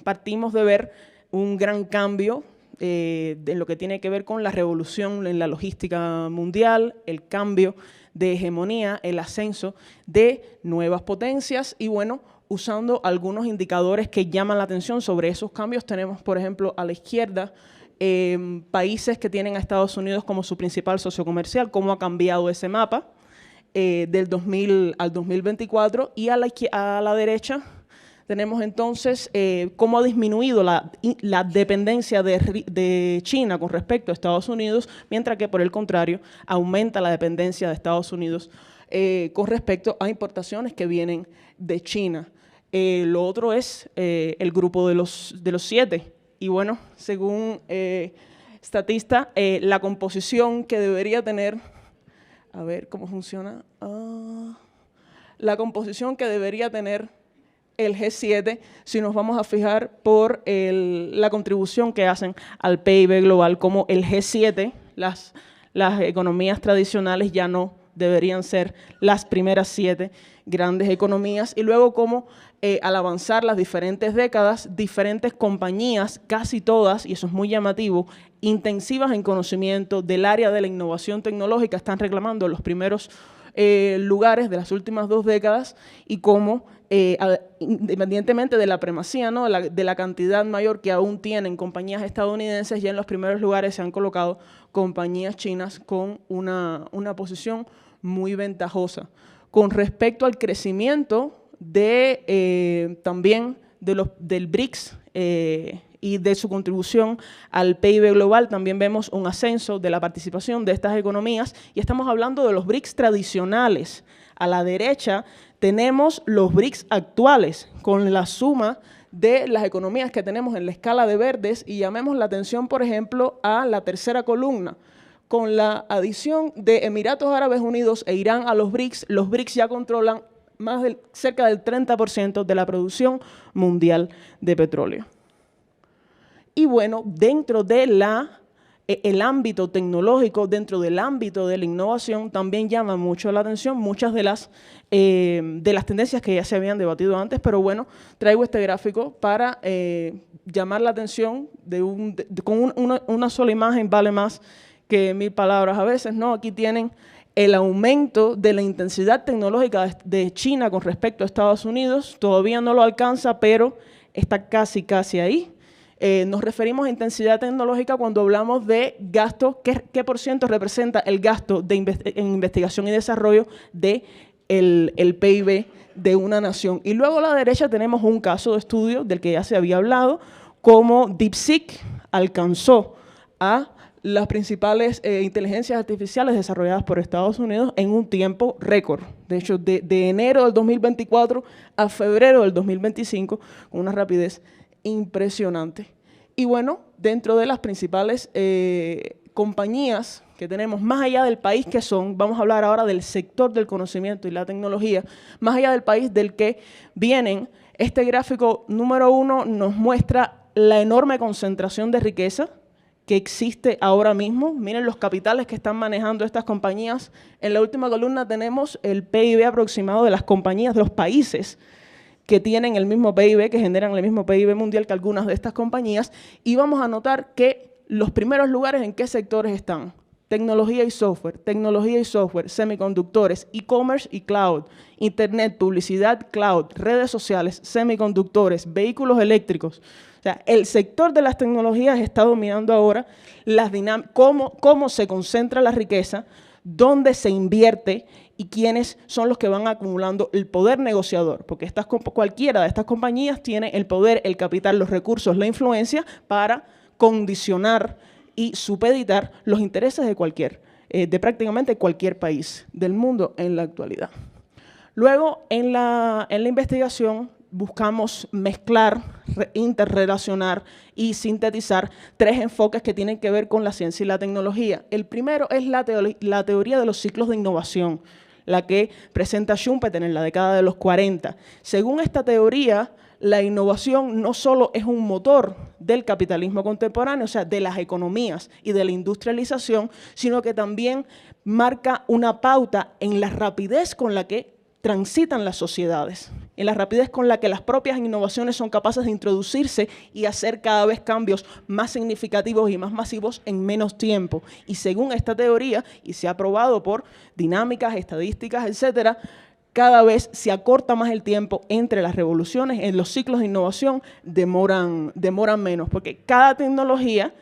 partimos de ver un gran cambio en lo que tiene que ver con la revolución en la logística mundial, el cambio de hegemonía, el ascenso de nuevas potencias, y bueno, usando algunos indicadores que llaman la atención sobre esos cambios. Tenemos, por ejemplo, a la izquierda, países que tienen a Estados Unidos como su principal socio comercial, cómo ha cambiado ese mapa del 2000 al 2024, y a la derecha tenemos entonces cómo ha disminuido la dependencia de China con respecto a Estados Unidos, mientras que, por el contrario, aumenta la dependencia de Estados Unidos con respecto a importaciones que vienen de China. Lo otro es el grupo de los 7. Y bueno, según Statista, la composición que debería tener, a ver cómo funciona, la composición que debería tener el G7, si nos vamos a fijar por la contribución que hacen al PIB global, como el G7, las economías tradicionales ya no deberían ser las primeras 7 grandes economías, y luego como al avanzar las diferentes décadas, diferentes compañías, casi todas, y eso es muy llamativo, intensivas en conocimiento del área de la innovación tecnológica, están reclamando los primeros lugares de las últimas 2 décadas, y cómo independientemente de la primacía, ¿no?, de la cantidad mayor que aún tienen compañías estadounidenses, ya en los primeros lugares se han colocado compañías chinas con una posición muy ventajosa. Con respecto al crecimiento también del BRICS y de su contribución al PIB global, también vemos un ascenso de la participación de estas economías, y estamos hablando de los BRICS tradicionales. A la derecha tenemos los BRICS actuales, con la suma de las economías que tenemos en la escala de verdes, y llamemos la atención, por ejemplo, a la tercera columna, con la adición de Emiratos Árabes Unidos e Irán a los BRICS ya controlan cerca del 30% de la producción mundial de petróleo. Y bueno, dentro de el ámbito tecnológico, dentro del ámbito de la innovación, también llama mucho la atención muchas de las tendencias que ya se habían debatido antes, pero bueno, traigo este gráfico para llamar la atención con una sola imagen vale más que 1000 palabras a veces, ¿no? Aquí tienen el aumento de la intensidad tecnológica de China con respecto a Estados Unidos. Todavía no lo alcanza, pero está casi ahí. Nos referimos a intensidad tecnológica cuando hablamos de gasto, ¿qué por ciento representa el gasto en investigación y desarrollo del PIB de una nación? Y luego a la derecha tenemos un caso de estudio del que ya se había hablado, cómo DeepSeek alcanzó a las principales inteligencias artificiales desarrolladas por Estados Unidos en un tiempo récord. De hecho, de enero del 2024 a febrero del 2025, con una rapidez impresionante. Y bueno, dentro de las principales compañías que tenemos, más allá del país que son, vamos a hablar ahora del sector del conocimiento y la tecnología, más allá del país del que vienen, este gráfico número 1 nos muestra la enorme concentración de riqueza que existe ahora mismo. Miren los capitales que están manejando estas compañías. En la última columna tenemos el PIB aproximado de las compañías, de los países que tienen el mismo PIB, que generan el mismo PIB mundial que algunas de estas compañías, y vamos a notar que los primeros lugares en qué sectores están: tecnología y software, semiconductores, e-commerce y cloud, internet, publicidad, cloud, redes sociales, semiconductores, vehículos eléctricos. O sea, el sector de las tecnologías está dominando ahora cómo se concentra la riqueza, dónde se invierte y quiénes son los que van acumulando el poder negociador, porque cualquiera de estas compañías tiene el poder, el capital, los recursos, la influencia para condicionar y supeditar los intereses de prácticamente cualquier país del mundo en la actualidad. Luego, en la investigación, buscamos mezclar, interrelacionar y sintetizar 3 enfoques que tienen que ver con la ciencia y la tecnología. El primero es la teoría de los ciclos de innovación, la que presenta Schumpeter en la década de los 40. Según esta teoría, la innovación no solo es un motor del capitalismo contemporáneo, o sea, de las economías y de la industrialización, sino que también marca una pauta en la rapidez con la que transitan las sociedades, en la rapidez con la que las propias innovaciones son capaces de introducirse y hacer cada vez cambios más significativos y más masivos en menos tiempo. Y según esta teoría, y se ha probado por dinámicas, estadísticas, etcétera, cada vez se acorta más el tiempo entre las revoluciones. En los ciclos de innovación demoran menos, porque cada tecnología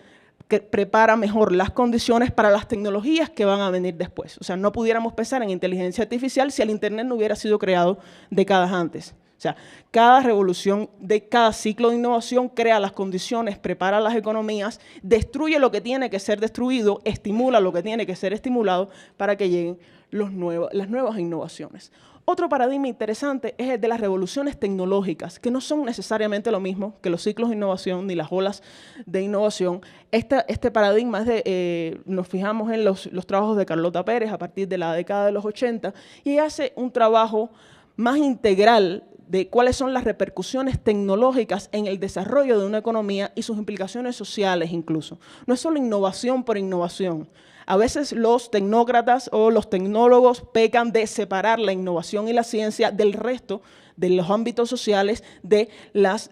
que prepara mejor las condiciones para las tecnologías que van a venir después. O sea, no pudiéramos pensar en inteligencia artificial si el Internet no hubiera sido creado décadas antes. O sea, cada revolución de cada ciclo de innovación crea las condiciones, prepara las economías, destruye lo que tiene que ser destruido, estimula lo que tiene que ser estimulado para que lleguen las nuevas innovaciones. Otro paradigma interesante es el de las revoluciones tecnológicas, que no son necesariamente lo mismo que los ciclos de innovación ni las olas de innovación. Este paradigma es nos fijamos en los trabajos de Carlota Pérez a partir de la década de los 80 y hace un trabajo más integral de cuáles son las repercusiones tecnológicas en el desarrollo de una economía y sus implicaciones sociales incluso. No es solo innovación por innovación. A veces los tecnócratas o los tecnólogos pecan de separar la innovación y la ciencia del resto de los ámbitos sociales, de las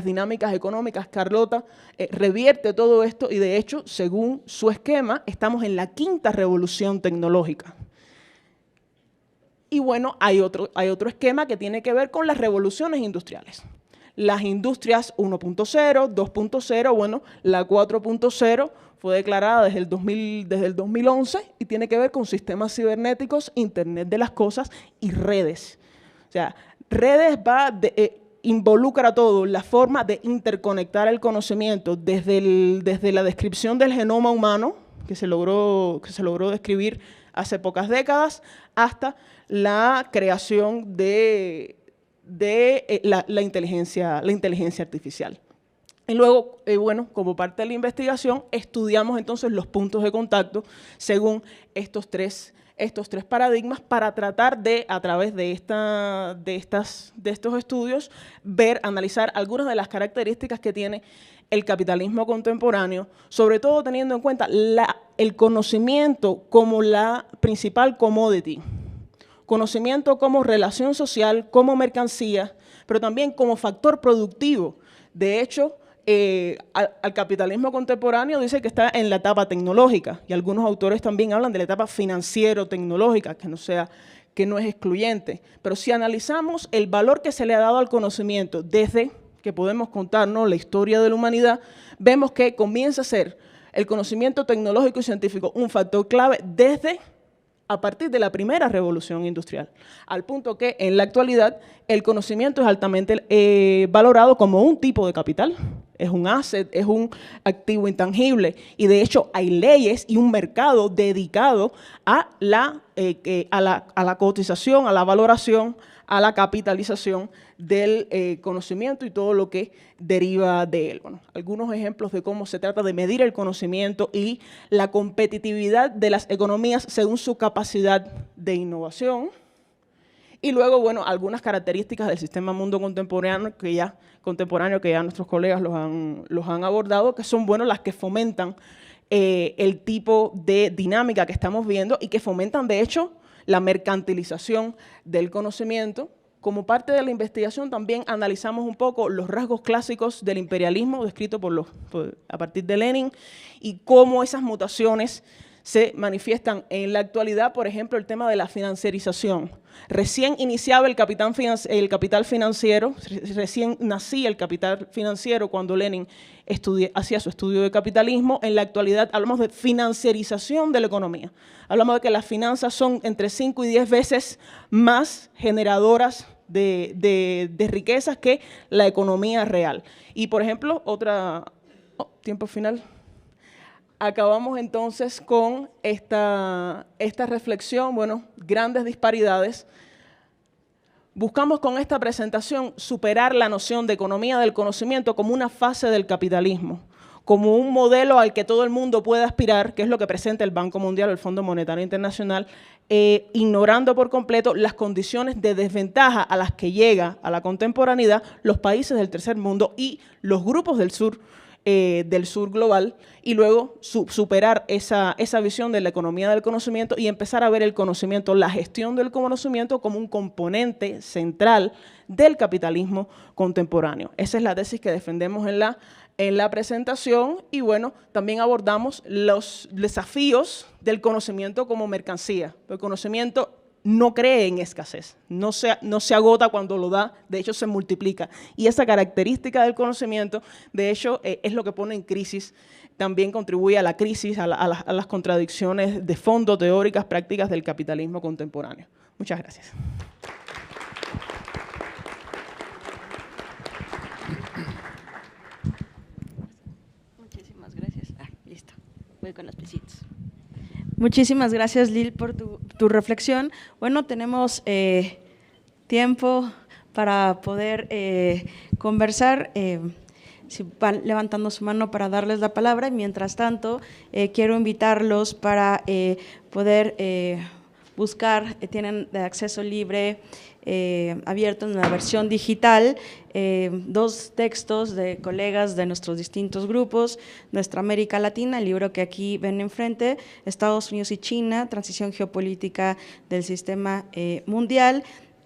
dinámicas económicas. Carlota revierte todo esto y, de hecho, según su esquema, estamos en la 5ª revolución tecnológica. Y bueno, hay otro esquema que tiene que ver con las revoluciones industriales. Las industrias 1.0, 2.0, bueno, la 4.0 fue declarada desde el 2011 y tiene que ver con sistemas cibernéticos, Internet de las cosas y redes. O sea, redes involucra todo, la forma de interconectar el conocimiento desde la descripción del genoma humano, que se logró describir hace pocas décadas, hasta la creación de la inteligencia artificial. Y luego, bueno, como parte de la investigación, estudiamos entonces los puntos de contacto según estos tres paradigmas para tratar de, a través de estos estudios, analizar algunas de las características que tiene el capitalismo contemporáneo, sobre todo teniendo en cuenta el conocimiento como la principal commodity, conocimiento como relación social, como mercancía, pero también como factor productivo. De hecho, al capitalismo contemporáneo dice que está en la etapa tecnológica, y algunos autores también hablan de la etapa financiero-tecnológica, que no es excluyente. Pero si analizamos el valor que se le ha dado al conocimiento desde que podemos contarnos la historia de la humanidad, vemos que comienza a ser el conocimiento tecnológico y científico un factor clave a partir de la primera revolución industrial, al punto que en la actualidad el conocimiento es altamente valorado como un tipo de capital, es un asset, es un activo intangible, y de hecho hay leyes y un mercado dedicado a la cotización, a la valoración, a la capitalización del conocimiento y todo lo que deriva de él. Bueno, algunos ejemplos de cómo se trata de medir el conocimiento y la competitividad de las economías según su capacidad de innovación. Y luego, bueno, algunas características del sistema mundo contemporáneo que ya nuestros colegas los han abordado, que son, bueno, las que fomentan el tipo de dinámica que estamos viendo y que fomentan, de hecho, la mercantilización del conocimiento. Como parte de la investigación también analizamos un poco los rasgos clásicos del imperialismo descrito a partir de Lenin y cómo esas mutaciones se manifiestan en la actualidad. Por ejemplo, el tema de la financiarización. Recién iniciaba el capital financiero, recién nacía el capital financiero cuando Lenin hacía su estudio de capitalismo. En la actualidad hablamos de financiarización de la economía. Hablamos de que las finanzas son entre 5 y 10 veces más generadoras de riquezas que la economía real. Y, por ejemplo, tiempo final. Acabamos entonces con esta reflexión, bueno, grandes disparidades. Buscamos con esta presentación superar la noción de economía del conocimiento como una fase del capitalismo, como un modelo al que todo el mundo puede aspirar, que es lo que presenta el Banco Mundial o el Fondo Monetario Internacional, ignorando por completo las condiciones de desventaja a las que llega a la contemporaneidad los países del tercer mundo y los grupos del sur global, y luego superar esa visión de la economía del conocimiento y empezar a ver el conocimiento, la gestión del conocimiento como un componente central del capitalismo contemporáneo. Esa es la tesis que defendemos en la presentación. Y bueno, también abordamos los desafíos del conocimiento como mercancía. El conocimiento no cree en escasez, no se agota cuando lo da, de hecho se multiplica. Y esa característica del conocimiento, de hecho, es lo que pone en crisis, también contribuye a la crisis, a las contradicciones de fondo teóricas, prácticas del capitalismo contemporáneo. Muchas gracias. Muchísimas gracias. Listo. Voy con los besitos. Muchísimas gracias, Lil, por tu reflexión. Bueno, tenemos tiempo para poder conversar. Si van levantando su mano para darles la palabra. Y mientras tanto, quiero invitarlos para poder buscar, tienen de acceso libre abierto en la versión digital, 2 textos de colegas de nuestros distintos grupos, Nuestra América Latina, el libro que aquí ven enfrente, Estados Unidos y China, Transición Geopolítica del Sistema Mundial,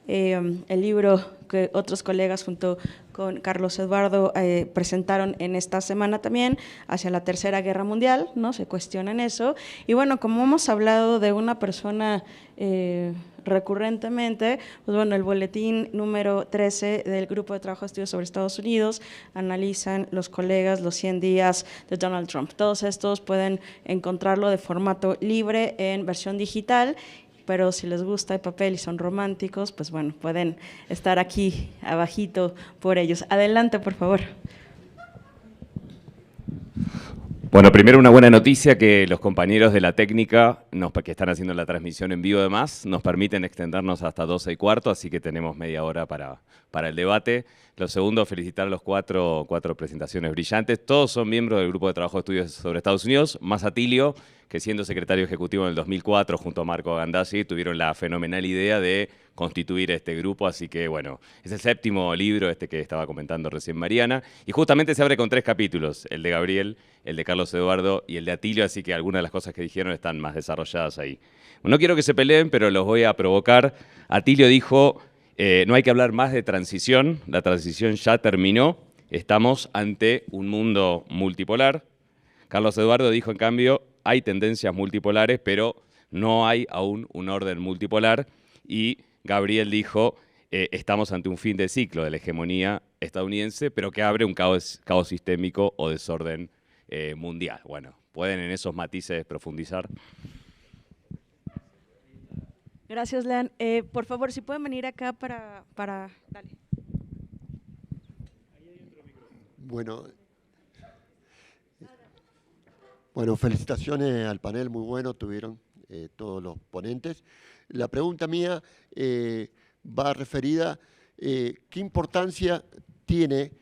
el libro que otros colegas junto con Carlos Eduardo presentaron en esta semana también, Hacia la Tercera Guerra Mundial, ¿no? Se cuestionan eso. Y bueno, como hemos hablado de una persona recurrentemente, pues bueno, el boletín número 13 del Grupo de Trabajo de Estudios sobre Estados Unidos analizan los colegas los 100 días de Donald Trump. Todos estos pueden encontrarlo de formato libre en versión digital, pero si les gusta el papel y son románticos, pues bueno, pueden estar aquí abajito por ellos. Adelante, por favor. Bueno, primero una buena noticia que los compañeros de la técnica que están haciendo la transmisión en vivo además nos permiten extendernos hasta 12:15, así que tenemos media hora para el debate. Lo segundo, felicitar a los cuatro presentaciones brillantes. Todos son miembros del Grupo de Trabajo de Estudios sobre Estados Unidos, más Atilio, que siendo secretario ejecutivo en el 2004 junto a Marco Gandassi, tuvieron la fenomenal idea de constituir este grupo, así que bueno, es el 7º libro que estaba comentando recién Mariana, y justamente se abre con 3 capítulos, el de Gabriel, el de Carlos Eduardo y el de Atilio, así que algunas de las cosas que dijeron están más desarrolladas ahí. No quiero que se peleen, pero los voy a provocar. Atilio dijo, no hay que hablar más de transición, la transición ya terminó, estamos ante un mundo multipolar. Carlos Eduardo dijo, en cambio, hay tendencias multipolares, pero no hay aún un orden multipolar. Y Gabriel dijo, estamos ante un fin de ciclo de la hegemonía estadounidense, pero que abre un caos sistémico o desorden mundial. Bueno, ¿pueden en esos matices profundizar? Gracias, Lean. Por favor, si pueden venir acá para dale. Bueno, felicitaciones al panel, muy bueno, tuvieron todos los ponentes. La pregunta mía va referida, ¿qué importancia tiene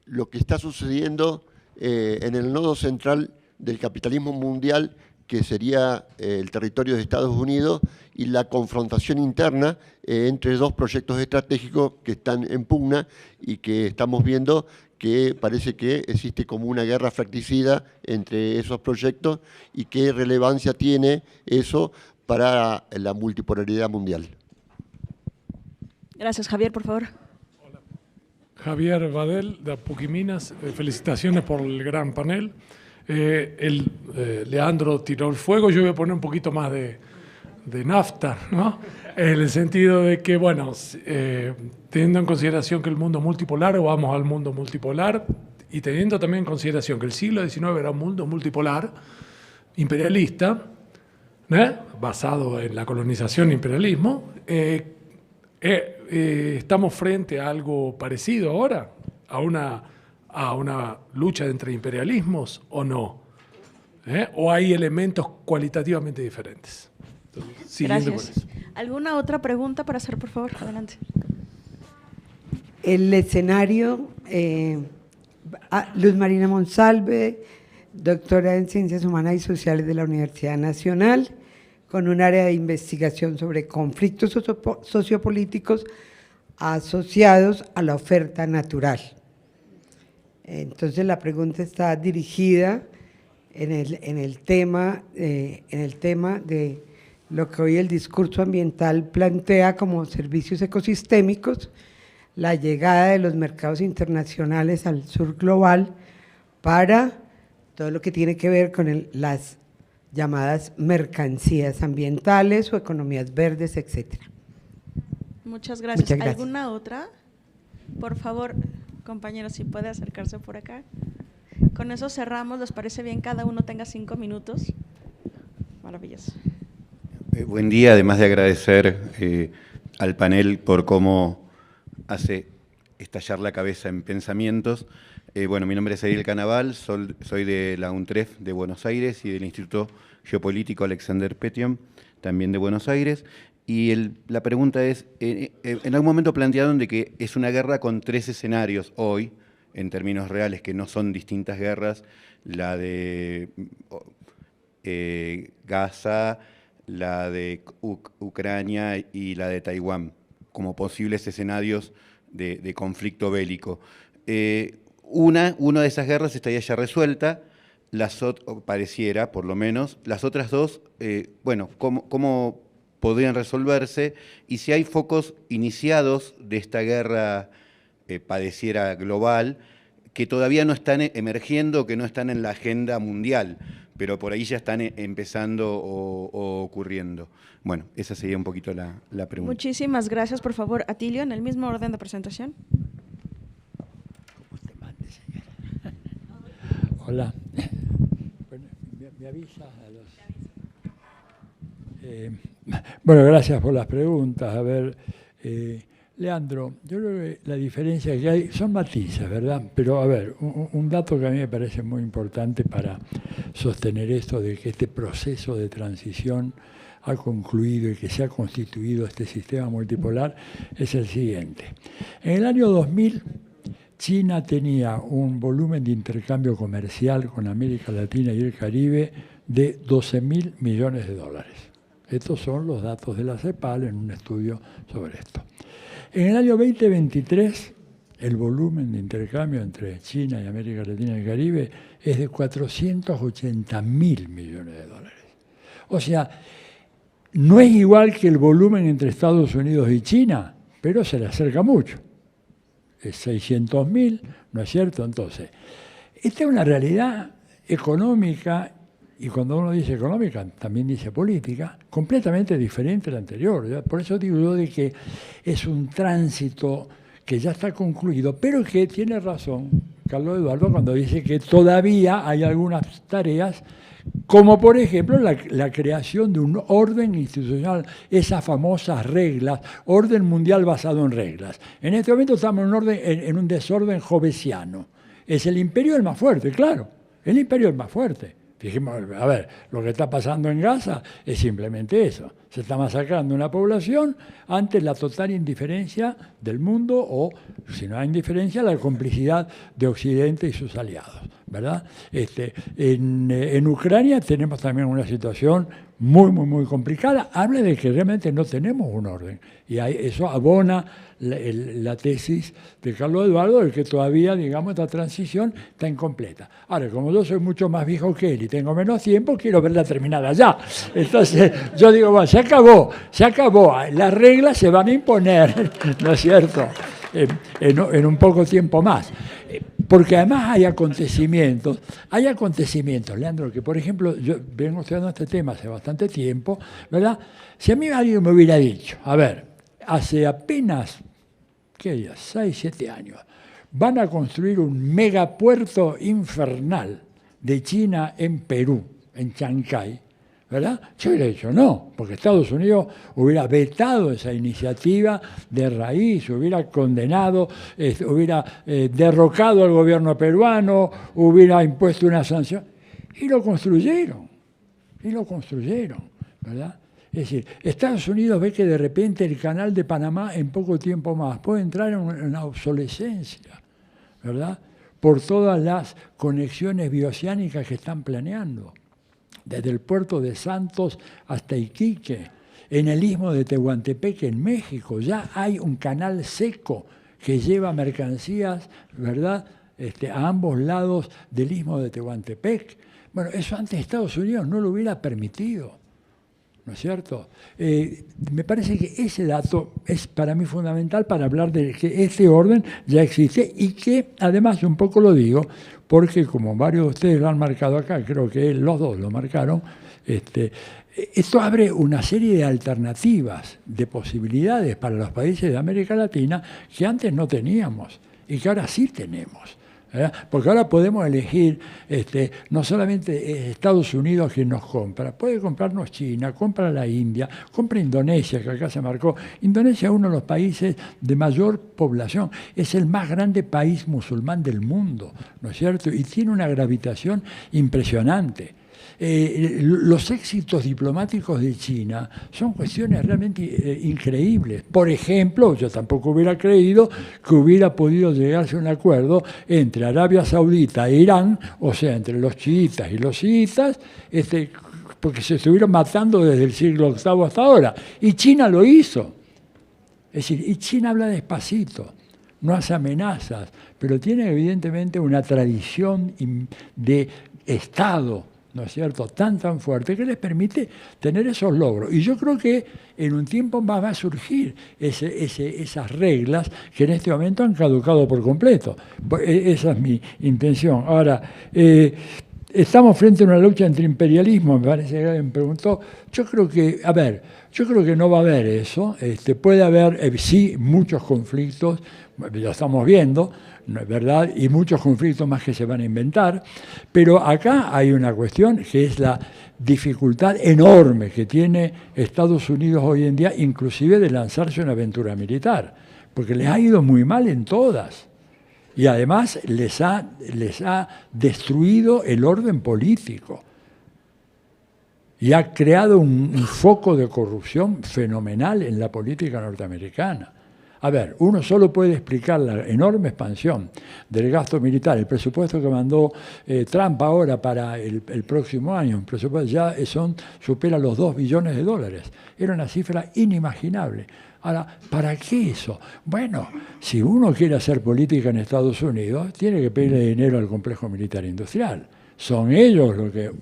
lo que está sucediendo en el nodo central del capitalismo mundial, que sería el territorio de Estados Unidos, y la confrontación interna entre 2 proyectos estratégicos que están en pugna y que estamos viendo que parece que existe como una guerra fratricida entre esos proyectos, y qué relevancia tiene eso para la multipolaridad mundial? Gracias, Javier, por favor. Hola. Javier Badel, de Apuquiminas. Felicitaciones por el gran panel. Leandro tiró el fuego, yo voy a poner un poquito más de nafta, ¿no? En el sentido de que, bueno, teniendo en consideración que el mundo es multipolar, o vamos al mundo multipolar, y teniendo también en consideración que el siglo XIX era un mundo multipolar, imperialista, basado en la colonización e imperialismo, estamos frente a algo parecido ahora, a una lucha entre imperialismos, o no, o hay elementos cualitativamente diferentes. Entonces, gracias. ¿Alguna otra pregunta para hacer, por favor? Adelante. El escenario, Luz Marina Monsalve, doctora en Ciencias Humanas y Sociales de la Universidad Nacional, con un área de investigación sobre conflictos sociopolíticos asociados a la oferta natural. Entonces la pregunta está dirigida en el tema de lo que hoy el discurso ambiental plantea como servicios ecosistémicos, la llegada de los mercados internacionales al sur global para todo lo que tiene que ver con las llamadas mercancías ambientales o economías verdes, etcétera. Muchas gracias. Muchas gracias. ¿Alguna otra? Por favor, compañeros, si puede acercarse por acá. Con eso cerramos, ¿les parece bien? Cada uno tenga 5 minutos. Maravilloso. Buen día, además de agradecer al panel por cómo hace estallar la cabeza en pensamientos. Bueno, mi nombre es Ariel Canaval, soy de la UNTREF de Buenos Aires y del Instituto Geopolítico Alexander Petion, también de Buenos Aires. Y la pregunta es, en algún momento plantearon de que es una guerra con 3 escenarios hoy, en términos reales, que no son distintas guerras, la de Gaza, la de Ucrania y la de Taiwán, como posibles escenarios de conflicto bélico. Una de esas guerras estaría ya resuelta, pareciera, por lo menos. Las otras 2, bueno, ¿cómo podrían resolverse? Y si hay focos iniciados de esta guerra, pareciera global, que todavía no están emergiendo, que no están en la agenda mundial, pero por ahí ya están empezando o ocurriendo. Bueno, esa sería un poquito la pregunta. Muchísimas gracias. Por favor, Atilio, en el mismo orden de presentación. Hola. Bueno, me avisa a los... bueno, gracias por las preguntas. A ver, Leandro, yo creo que la diferencia que hay son matices, ¿verdad? Pero a ver, un dato que a mí me parece muy importante para sostener esto de que este proceso de transición ha concluido y que se ha constituido este sistema multipolar es el siguiente. En el año 2000, China tenía un volumen de intercambio comercial con América Latina y el Caribe de 12.000 millones de dólares. Estos son los datos de la CEPAL en un estudio sobre esto. En el año 2023, el volumen de intercambio entre China y América Latina y el Caribe es de 480.000 millones de dólares. O sea, no es igual que el volumen entre Estados Unidos y China, pero se le acerca mucho. Es 600.000, ¿no es cierto? Entonces, esta es una realidad económica, y cuando uno dice económica, también dice política, completamente diferente a la anterior. ¿Ya? Por eso digo yo de que es un tránsito que ya está concluido, pero que tiene razón Carlos Eduardo cuando dice que todavía hay algunas tareas, como por ejemplo la creación de un orden institucional, esas famosas reglas, orden mundial basado en reglas. En este momento estamos en un desorden jovesiano. Es el imperio el más fuerte, claro, el imperio el más fuerte. Dijimos, a ver, lo que está pasando en Gaza es simplemente eso. Se está masacrando una población ante la total indiferencia del mundo o, si no hay indiferencia, la complicidad de Occidente y sus aliados, ¿verdad? En Ucrania tenemos también una situación muy complicada. Habla de que realmente no tenemos un orden. Y eso abona la tesis de Carlos Eduardo, de que todavía, digamos, esta transición está incompleta. Ahora, como yo soy mucho más viejo que él y tengo menos tiempo, quiero verla terminada ya. Entonces, yo digo, bueno, se acabó, las reglas se van a imponer, ¿no es cierto?, en un poco tiempo más. Porque además hay acontecimientos, Leandro, que por ejemplo, yo vengo estudiando este tema hace bastante tiempo, ¿verdad? Si a mí alguien me hubiera dicho, a ver, hace apenas, 6, 7 años, van a construir un megapuerto infernal de China en Perú, en Chancay, ¿verdad? Yo hubiera dicho no, porque Estados Unidos hubiera vetado esa iniciativa de raíz, hubiera condenado, hubiera derrocado al gobierno peruano, hubiera impuesto una sanción. Y lo construyeron, ¿verdad? Es decir, Estados Unidos ve que de repente el canal de Panamá en poco tiempo más puede entrar en una obsolescencia, ¿verdad? Por todas las conexiones bioceánicas que están planeando. Desde el puerto de Santos hasta Iquique, en el istmo de Tehuantepec, en México, ya hay un canal seco que lleva mercancías, ¿verdad?, a ambos lados del istmo de Tehuantepec. Bueno, eso antes Estados Unidos no lo hubiera permitido, ¿no es cierto? Me parece que ese dato es para mí fundamental para hablar de que este orden ya existe y que, además, un poco lo digo, porque como varios de ustedes lo han marcado acá, creo que los dos lo marcaron, esto abre una serie de alternativas, de posibilidades para los países de América Latina que antes no teníamos y que ahora sí tenemos. ¿verdad? Porque ahora podemos elegir, no solamente Estados Unidos quien nos compra, puede comprarnos China, compra la India, compra Indonesia, que acá se marcó. Indonesia es uno de los países de mayor población, es el más grande país musulmán del mundo, ¿no es cierto? Y tiene una gravitación impresionante. Los éxitos diplomáticos de China son cuestiones realmente increíbles. Por ejemplo, yo tampoco hubiera creído que hubiera podido llegarse a un acuerdo entre Arabia Saudita e Irán, o sea, entre los chiitas y los chiitas, porque se estuvieron matando desde el siglo VIII hasta ahora. Y China lo hizo. Es decir, y China habla despacito, no hace amenazas, pero tiene evidentemente una tradición de Estado, ¿no es cierto?, tan fuerte que les permite tener esos logros. Y yo creo que en un tiempo más va a surgir esas reglas que en este momento han caducado por completo. Esa es mi intención. Ahora, estamos frente a una lucha entre imperialismo, me parece que alguien preguntó. Yo creo que no va a haber eso. Puede haber, sí, muchos conflictos, lo estamos viendo, ¿verdad? Y muchos conflictos más que se van a inventar, pero acá hay una cuestión que es la dificultad enorme que tiene Estados Unidos hoy en día, inclusive de lanzarse una aventura militar, porque les ha ido muy mal en todas. Y además les ha destruido el orden político. Y ha creado un foco de corrupción fenomenal en la política norteamericana. A ver, uno solo puede explicar la enorme expansión del gasto militar, el presupuesto que mandó Trump ahora para el próximo año, un presupuesto ya supera los $2 billones. Era una cifra inimaginable. Ahora, ¿para qué eso? Bueno, si uno quiere hacer política en Estados Unidos, tiene que pedirle dinero al complejo militar industrial. Son ellos los que...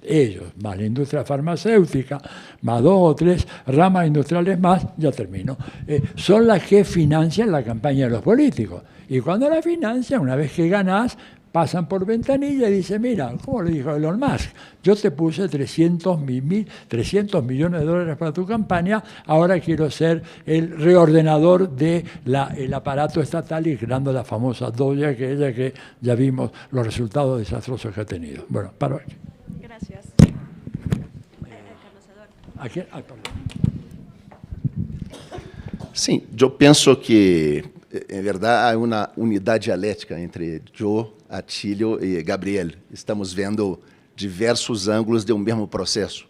Ellos, más la industria farmacéutica, más 2 o 3 ramas industriales más, ya termino, son las que financian la campaña de los políticos. Y cuando la financian, una vez que ganás, pasan por ventanilla y dicen, mira, como le dijo Elon Musk, yo te puse 300 millones de dólares para tu campaña, ahora quiero ser el reordenador del aparato estatal y creando la famosa DOJ, que ya vimos los resultados desastrosos que ha tenido. Bueno, paro aquí. Gracias. Aquí, perdón. Sim, eu penso que, em verdade, há uma unidade dialética entre eu, Atílio e Gabriel. Estamos vendo diversos ângulos de um mesmo processo.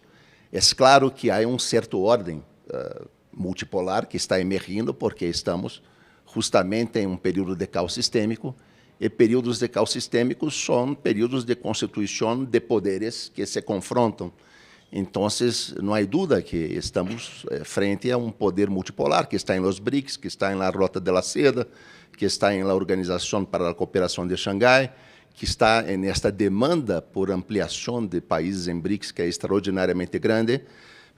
É claro que há certo ordem multipolar que está emergindo, porque estamos justamente em período de caos sistêmico, e períodos de caos sistêmicos são períodos de constituição de poderes que se confrontam. Então, não há dúvida que estamos frente a um poder multipolar que está em los BRICS, que está na Rota de la Seda, que está na Organização para a Cooperação de Xangai, que está nesta demanda por ampliação de países em BRICS, que é extraordinariamente grande,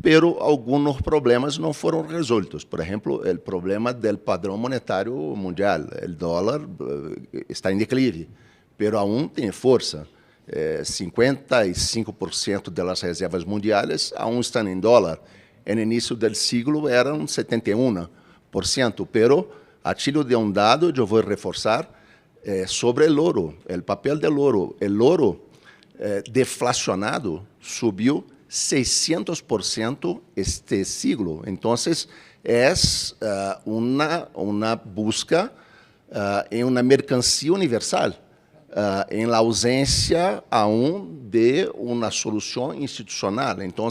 pero alguns problemas não foram resoltos. Por exemplo, o problema do padrão monetário mundial. O dólar está em declive, pero aún tem força. 55% das reservas mundiais aún estão em dólar. No início do século eram 71%, pero Atílio de dado, eu vou reforçar, sobre o ouro, o papel do ouro. O ouro deflacionado subiu 600% este siglo. Então, é uma busca em uma mercancia universal, em la ausência aún de uma solução institucional. Então,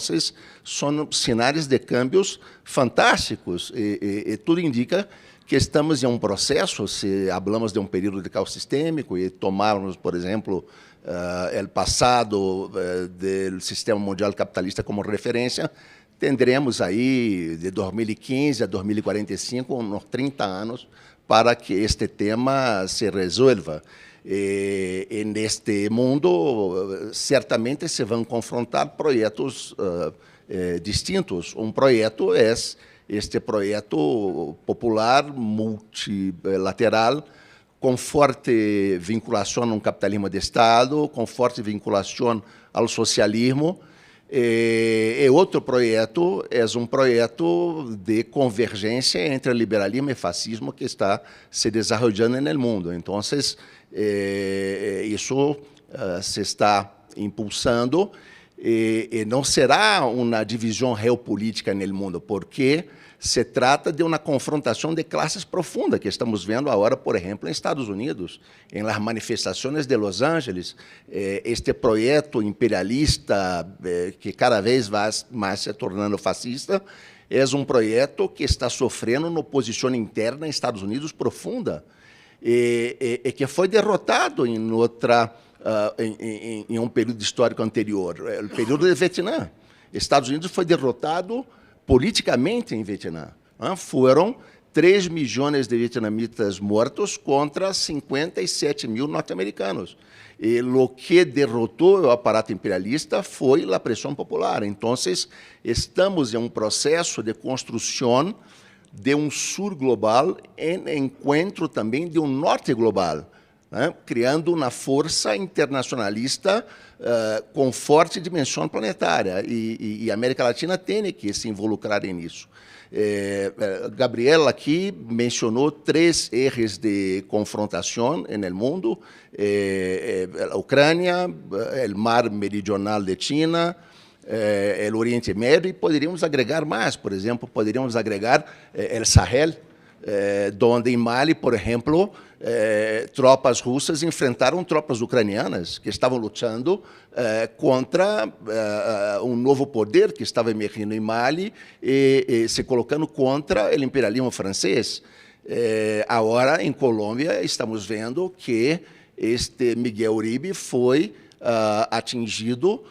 são cenários de câmbios fantásticos e tudo indica que estamos em um processo, se falamos de um período de caos sistêmico e tomarmos, por exemplo, o passado do sistema mundial capitalista como referência, teremos aí de 2015 a 2045 uns 30 anos para que este tema se resolva. E neste mundo, certamente se vão confrontar projetos distintos. Um projeto é este projeto popular multilateral, com forte vinculação a um capitalismo de Estado, com forte vinculação ao socialismo. E outro projeto é um projeto de convergência entre liberalismo e fascismo que está se desenvolvendo no mundo. Então, isso se está impulsando e não será uma divisão geopolítica no mundo, porque se trata de uma confrontação de classes profunda que estamos vendo agora, por exemplo, em Estados Unidos, em las manifestações de Los Angeles. Este projeto imperialista que cada vez mais se tornando fascista é um projeto que está sofrendo uma oposição interna em Estados Unidos profunda e que foi derrotado em um período histórico anterior, o período do Vietnã. Estados Unidos foi derrotado politicamente em Vietnã. Foram 3 milhões de vietnamitas mortos contra 57 mil norte-americanos. E o que derrotou o aparato imperialista foi a pressão popular. Então, estamos em um processo de construção de um sul global em encontro também de um norte global, criando uma força internacionalista com forte dimensão planetária. E a América Latina tem que se involucrar nisso. Gabriel aqui mencionou 3 ejes de confrontação no mundo: a Ucrânia, o mar meridional de China, o Oriente Médio, e poderíamos agregar mais. Por exemplo, poderíamos agregar o Sahel, donde en Mali, por ejemplo, tropas rusas enfrentaram tropas ucranianas que estavam lutando contra um novo poder que estava emergindo em Mali e se colocando contra o imperialismo francês. Agora, em Colômbia, estamos vendo que este Miguel Uribe foi atingido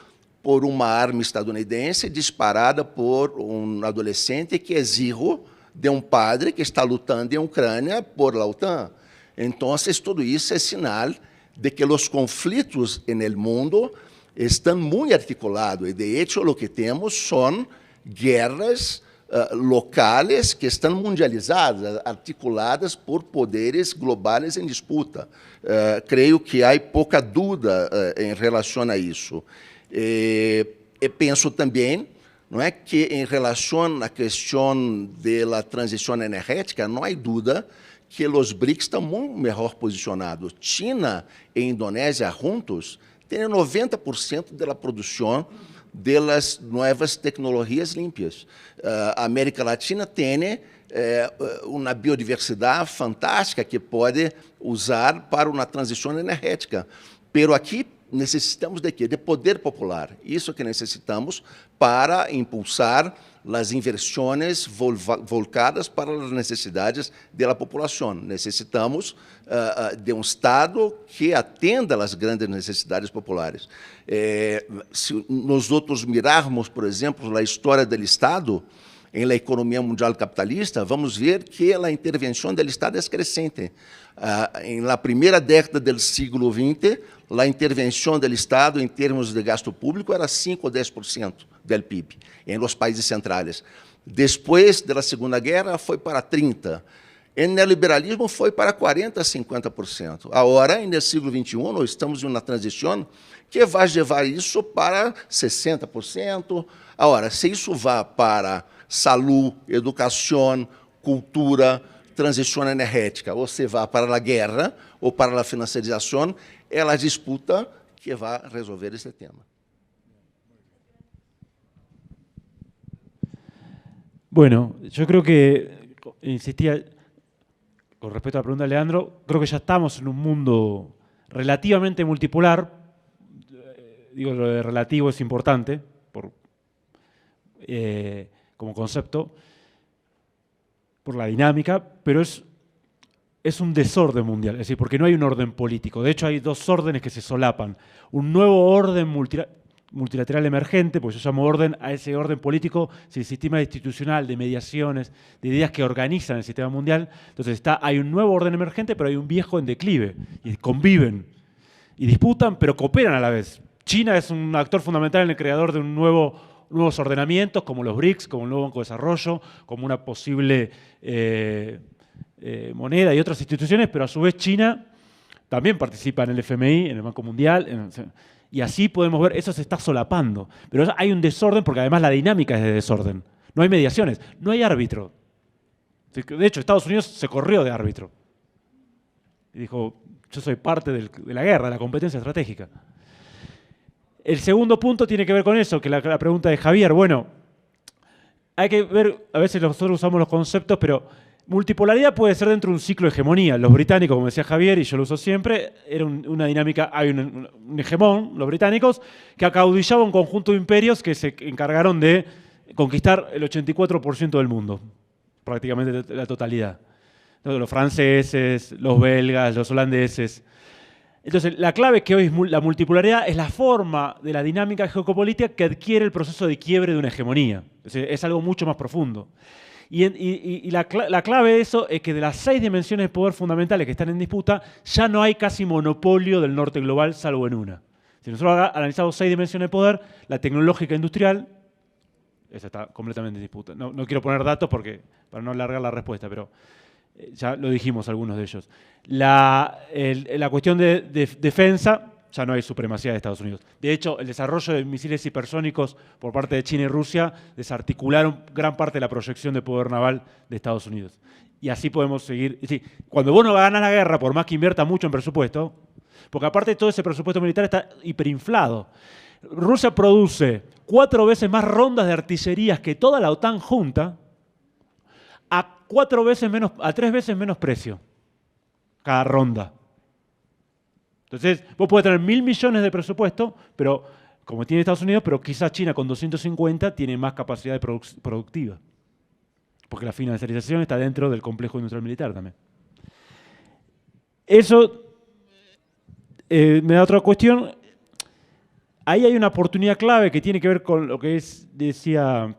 por uma arma estadunidense disparada por um adolescente que é hijo de um padre que está lutando em Ucrânia por la OTAN. Então, tudo isso é sinal de que os conflitos no mundo estão muito articulados. E, de hecho, o que temos são guerras locales que estão mundializadas, articuladas por poderes globais em disputa. Creio que há pouca dúvida em relação a isso. E penso também, não é, que em relação à questão da transição energética, não há dúvida que os BRICS estão muito melhor posicionados. China e Indonésia juntos têm 90% da produção das novas tecnologias limpas. A América Latina tem uma biodiversidade fantástica que pode usar para uma transição energética. Pero aqui necessitamos de quê? De poder popular. Isso que necessitamos para impulsar as inversões voltadas para as necessidades da população. Necessitamos de um Estado que atenda às grandes necessidades populares. Se nós outros mirarmos, por exemplo, a história do Estado em la economia mundial capitalista, vamos ver que a intervenção do Estado é crescente. Em la primeira década do século XX, a intervenção do Estado em termos de gasto público era 5 ou 10% do PIB em los países centrais. Depois da Segunda Guerra, foi para 30%. O neoliberalismo foi para 40% a 50%. Agora, no século XXI, nós estamos em uma transição que vai levar isso para 60%. Agora, se isso vai para saúde, educação, cultura, transição energética, ou se vai para a guerra ou para a financiarização, é a disputa que vai resolver esse tema. Bueno, yo creo que, insistía, con respecto a la pregunta de Leandro, creo que ya estamos en un mundo relativamente multipolar. Digo, lo de relativo es importante como concepto, por la dinámica, pero es un desorden mundial, es decir, porque no hay un orden político. De hecho, hay dos órdenes que se solapan. Un nuevo orden multilateral emergente, porque yo llamo orden a ese orden político, el sistema institucional de mediaciones, de ideas que organizan el sistema mundial. Entonces hay un nuevo orden emergente, pero hay un viejo en declive, y conviven, y disputan, pero cooperan a la vez. China es un actor fundamental en el creador de nuevos ordenamientos, como los BRICS, como el nuevo Banco de Desarrollo, como una posible moneda y otras instituciones, pero a su vez China también participa en el FMI, en el Banco Mundial, y así podemos ver, eso se está solapando. Pero hay un desorden porque además la dinámica es de desorden. No hay mediaciones, no hay árbitro. De hecho, Estados Unidos se corrió de árbitro. Y dijo, yo soy parte de la guerra, de la competencia estratégica. El segundo punto tiene que ver con eso, que la pregunta de Javier. Bueno, hay que ver, a veces nosotros usamos los conceptos, pero multipolaridad puede ser dentro de un ciclo de hegemonía. Los británicos, como decía Javier, y yo lo uso siempre, era una dinámica, hay un hegemón, los británicos, que acaudillaba un conjunto de imperios que se encargaron de conquistar el 84% del mundo, prácticamente la totalidad. Los franceses, los belgas, los holandeses. Entonces, la clave es que hoy la multipolaridad es la forma de la dinámica geopolítica que adquiere el proceso de quiebre de una hegemonía. Es algo mucho más profundo. Y la clave de eso es que de las 6 dimensiones de poder fundamentales que están en disputa, ya no hay casi monopolio del norte global, salvo en una. Si nosotros analizamos 6 dimensiones de poder, la tecnológica industrial, esa está completamente en disputa. No quiero poner datos para no alargar la respuesta, pero ya lo dijimos algunos de ellos. La cuestión de defensa, ya no hay supremacía de Estados Unidos. De hecho, el desarrollo de misiles hipersónicos por parte de China y Rusia desarticularon gran parte de la proyección de poder naval de Estados Unidos. Y así podemos seguir. Es decir, cuando vos no ganas la guerra, por más que invierta mucho en presupuesto, porque aparte todo ese presupuesto militar está hiperinflado. Rusia produce 4 veces más rondas de artillerías que toda la OTAN junta, a 3 veces menos precio cada ronda. Entonces, vos podés tener 1.000 millones de presupuesto, pero como tiene Estados Unidos, pero quizás China con 250 tiene más capacidad productiva. Porque la financiarización está dentro del complejo industrial militar también. Eso me da otra cuestión. Ahí hay una oportunidad clave que tiene que ver con lo que decía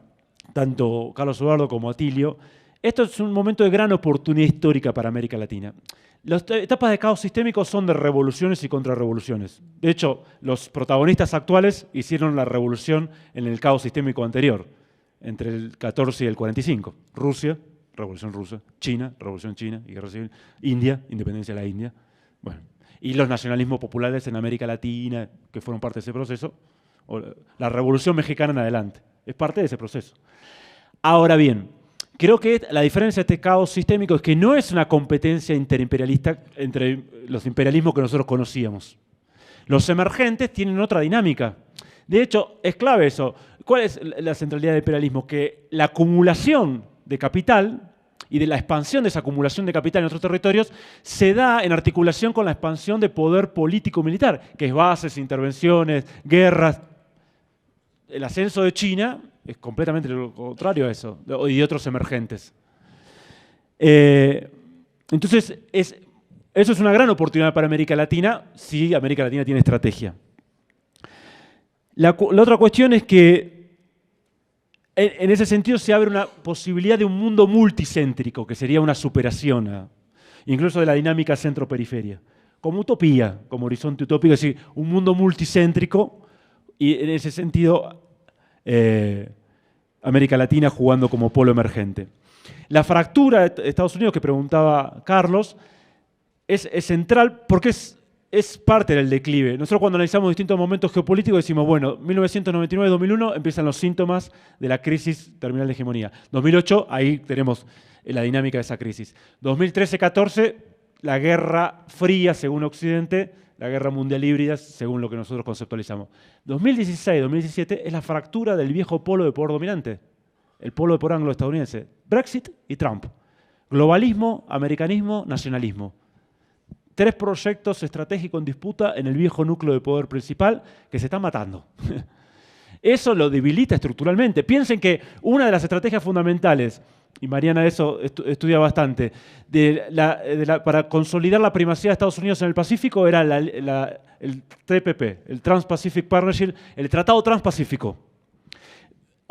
tanto Carlos Eduardo como Atilio. Esto es un momento de gran oportunidad histórica para América Latina. Las etapas de caos sistémico son de revoluciones y contrarrevoluciones. De hecho, los protagonistas actuales hicieron la revolución en el caos sistémico anterior, entre el 14 y el 45. Rusia, revolución rusa. China, revolución china y guerra civil. India, independencia de la India. Bueno, y los nacionalismos populares en América Latina, que fueron parte de ese proceso. O la revolución mexicana en adelante. Es parte de ese proceso. Ahora bien, creo que la diferencia de este caos sistémico es que no es una competencia interimperialista entre los imperialismos que nosotros conocíamos. Los emergentes tienen otra dinámica. De hecho, es clave eso. ¿Cuál es la centralidad del imperialismo? Que la acumulación de capital y de la expansión de esa acumulación de capital en otros territorios se da en articulación con la expansión de poder político-militar, que es bases, intervenciones, guerras. El ascenso de China es completamente lo contrario a eso, y de otros emergentes. Entonces, eso es una gran oportunidad para América Latina, si América Latina tiene estrategia. La otra cuestión es que en ese sentido se abre una posibilidad de un mundo multicéntrico, que sería una superación, incluso de la dinámica centro-periferia. Como utopía, como horizonte utópico, es decir, un mundo multicéntrico, y en ese sentido América Latina jugando como polo emergente. La fractura de Estados Unidos, que preguntaba Carlos, es central porque es parte del declive. Nosotros cuando analizamos distintos momentos geopolíticos decimos, bueno, 1999-2001 empiezan los síntomas de la crisis terminal de hegemonía. 2008, ahí tenemos la dinámica de esa crisis. 2013-14, la guerra fría según Occidente, la guerra mundial híbrida según lo que nosotros conceptualizamos. 2016-2017 es la fractura del viejo polo de poder dominante, el polo de poder anglo-estadounidense, Brexit y Trump. Globalismo, americanismo, nacionalismo. 3 proyectos estratégicos en disputa en el viejo núcleo de poder principal que se están matando. Eso lo debilita estructuralmente. Piensen que una de las estrategias fundamentales, y Mariana eso estudia bastante, para consolidar la primacía de Estados Unidos en el Pacífico era el TPP, el Trans-Pacific Partnership, el Tratado Transpacífico.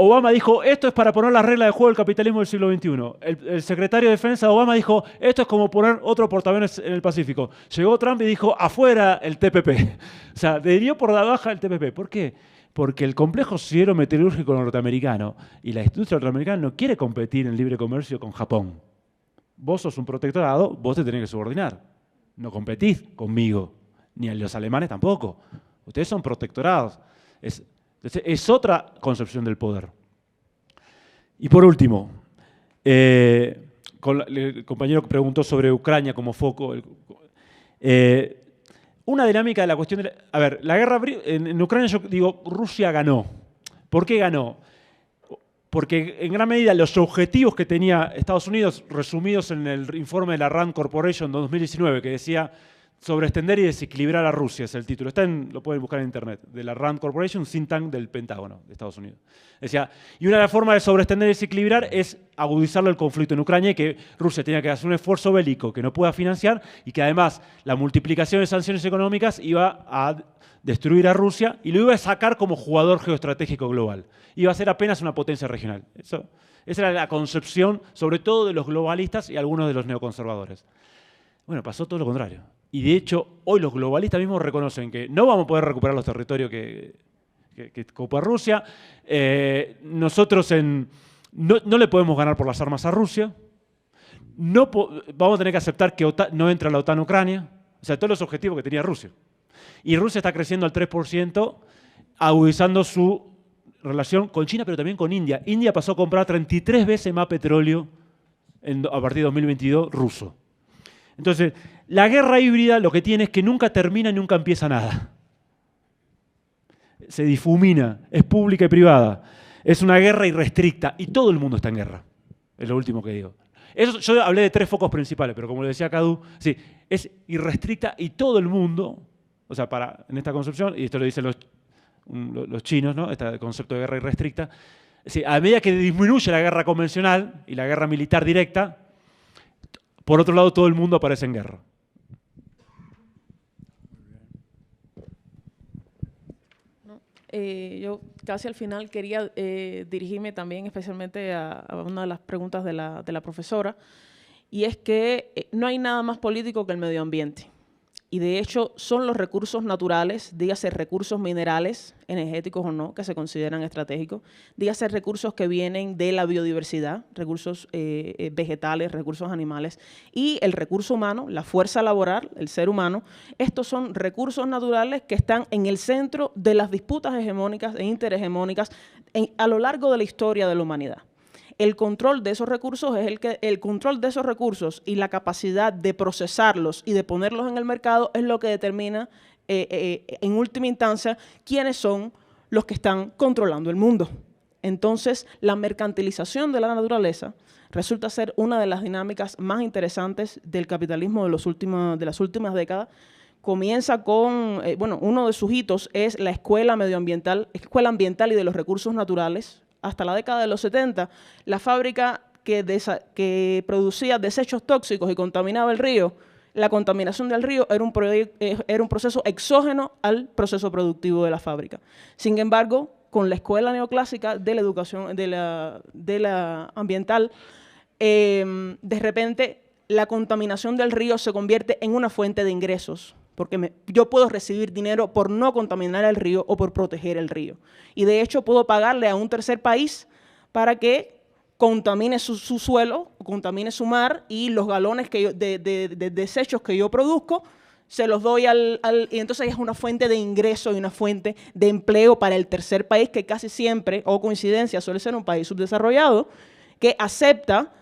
Obama dijo, esto es para poner las reglas de juego del capitalismo del siglo XXI. El secretario de Defensa de Obama dijo, esto es como poner otro portaaviones en el Pacífico. Llegó Trump y dijo, afuera el TPP. O sea, dio por la baja el TPP. ¿Por qué? Porque el complejo siderometalúrgico norteamericano y la industria norteamericana no quiere competir en libre comercio con Japón. Vos sos un protectorado, vos te tenés que subordinar. No competís conmigo, ni a los alemanes tampoco. Ustedes son protectorados. Es otra concepción del poder. Y por último, el compañero que preguntó sobre Ucrania como foco. Una dinámica de la cuestión de la guerra en Ucrania, yo digo, Rusia ganó. ¿Por qué ganó? Porque en gran medida los objetivos que tenía Estados Unidos, resumidos en el informe de la RAND Corporation 2019, que decía sobreextender y desequilibrar a Rusia, es el título. Lo pueden buscar en internet, de la RAND Corporation, un think tank del Pentágono de Estados Unidos. Decía, y una de las formas de sobreextender y desequilibrar es agudizarle el conflicto en Ucrania y que Rusia tenía que hacer un esfuerzo bélico que no pueda financiar y que además la multiplicación de sanciones económicas iba a destruir a Rusia y lo iba a sacar como jugador geoestratégico global. Iba a ser apenas una potencia regional. Esa era la concepción, sobre todo de los globalistas y algunos de los neoconservadores. Bueno, pasó todo lo contrario. Y de hecho, hoy los globalistas mismos reconocen que no vamos a poder recuperar los territorios que ocupa Rusia. Nosotros no le podemos ganar por las armas a Rusia. Vamos a tener que aceptar que no entra la OTAN a Ucrania. O sea, todos los objetivos que tenía Rusia. Y Rusia está creciendo al 3%, agudizando su relación con China, pero también con India. India pasó a comprar 33 veces más petróleo a partir de 2022 ruso. Entonces, la guerra híbrida lo que tiene es que nunca termina y nunca empieza nada. Se difumina, es pública y privada. Es una guerra irrestricta y todo el mundo está en guerra. Es lo último que digo. Eso, yo hablé de 3 focos principales, pero como le decía Cadu, sí, es irrestricta y todo el mundo, o sea, en esta concepción, y esto lo dicen los chinos, ¿no? Este concepto de guerra irrestricta, sí, a medida que disminuye la guerra convencional y la guerra militar directa, por otro lado todo el mundo aparece en guerra. Yo casi al final quería dirigirme también especialmente a una de las preguntas de la profesora, y es que no hay nada más político que el medio ambiente. Y de hecho son los recursos naturales, dígase recursos minerales, energéticos o no, que se consideran estratégicos, dígase recursos que vienen de la biodiversidad, recursos vegetales, recursos animales, y el recurso humano, la fuerza laboral, el ser humano. Estos son recursos naturales que están en el centro de las disputas hegemónicas e interhegemónicas a lo largo de la historia de la humanidad. El control de esos recursos es el control de esos recursos y la capacidad de procesarlos y de ponerlos en el mercado es lo que determina en última instancia quiénes son los que están controlando el mundo. Entonces, la mercantilización de la naturaleza resulta ser una de las dinámicas más interesantes del capitalismo de las últimas décadas. Comienza con, bueno, uno de sus hitos es la Escuela Ambiental y de los Recursos Naturales. Hasta la década de los 70, la fábrica que producía desechos tóxicos y contaminaba el río, la contaminación del río era un proceso exógeno al proceso productivo de la fábrica. Sin embargo, con la escuela neoclásica de la educación de la ambiental, de repente la contaminación del río se convierte en una fuente de ingresos, porque yo puedo recibir dinero por no contaminar el río o por proteger el río. Y de hecho puedo pagarle a un tercer país para que contamine su suelo, contamine su mar, y los galones de desechos que yo produzco se los doy y entonces es una fuente de ingreso y una fuente de empleo para el tercer país, que casi siempre, o coincidencia, suele ser un país subdesarrollado, que acepta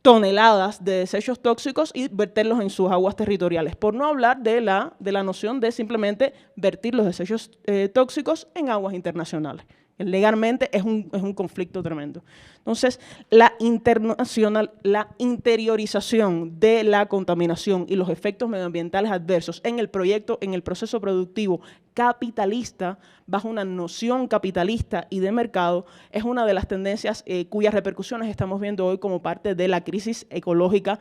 toneladas de desechos tóxicos y verterlos en sus aguas territoriales. Por no hablar de la noción de simplemente vertir los desechos tóxicos en aguas internacionales. Legalmente es un conflicto tremendo. Entonces, la interiorización de la contaminación y los efectos medioambientales adversos en el proceso productivo capitalista, bajo una noción capitalista y de mercado, es una de las tendencias cuyas repercusiones estamos viendo hoy como parte de la crisis ecológica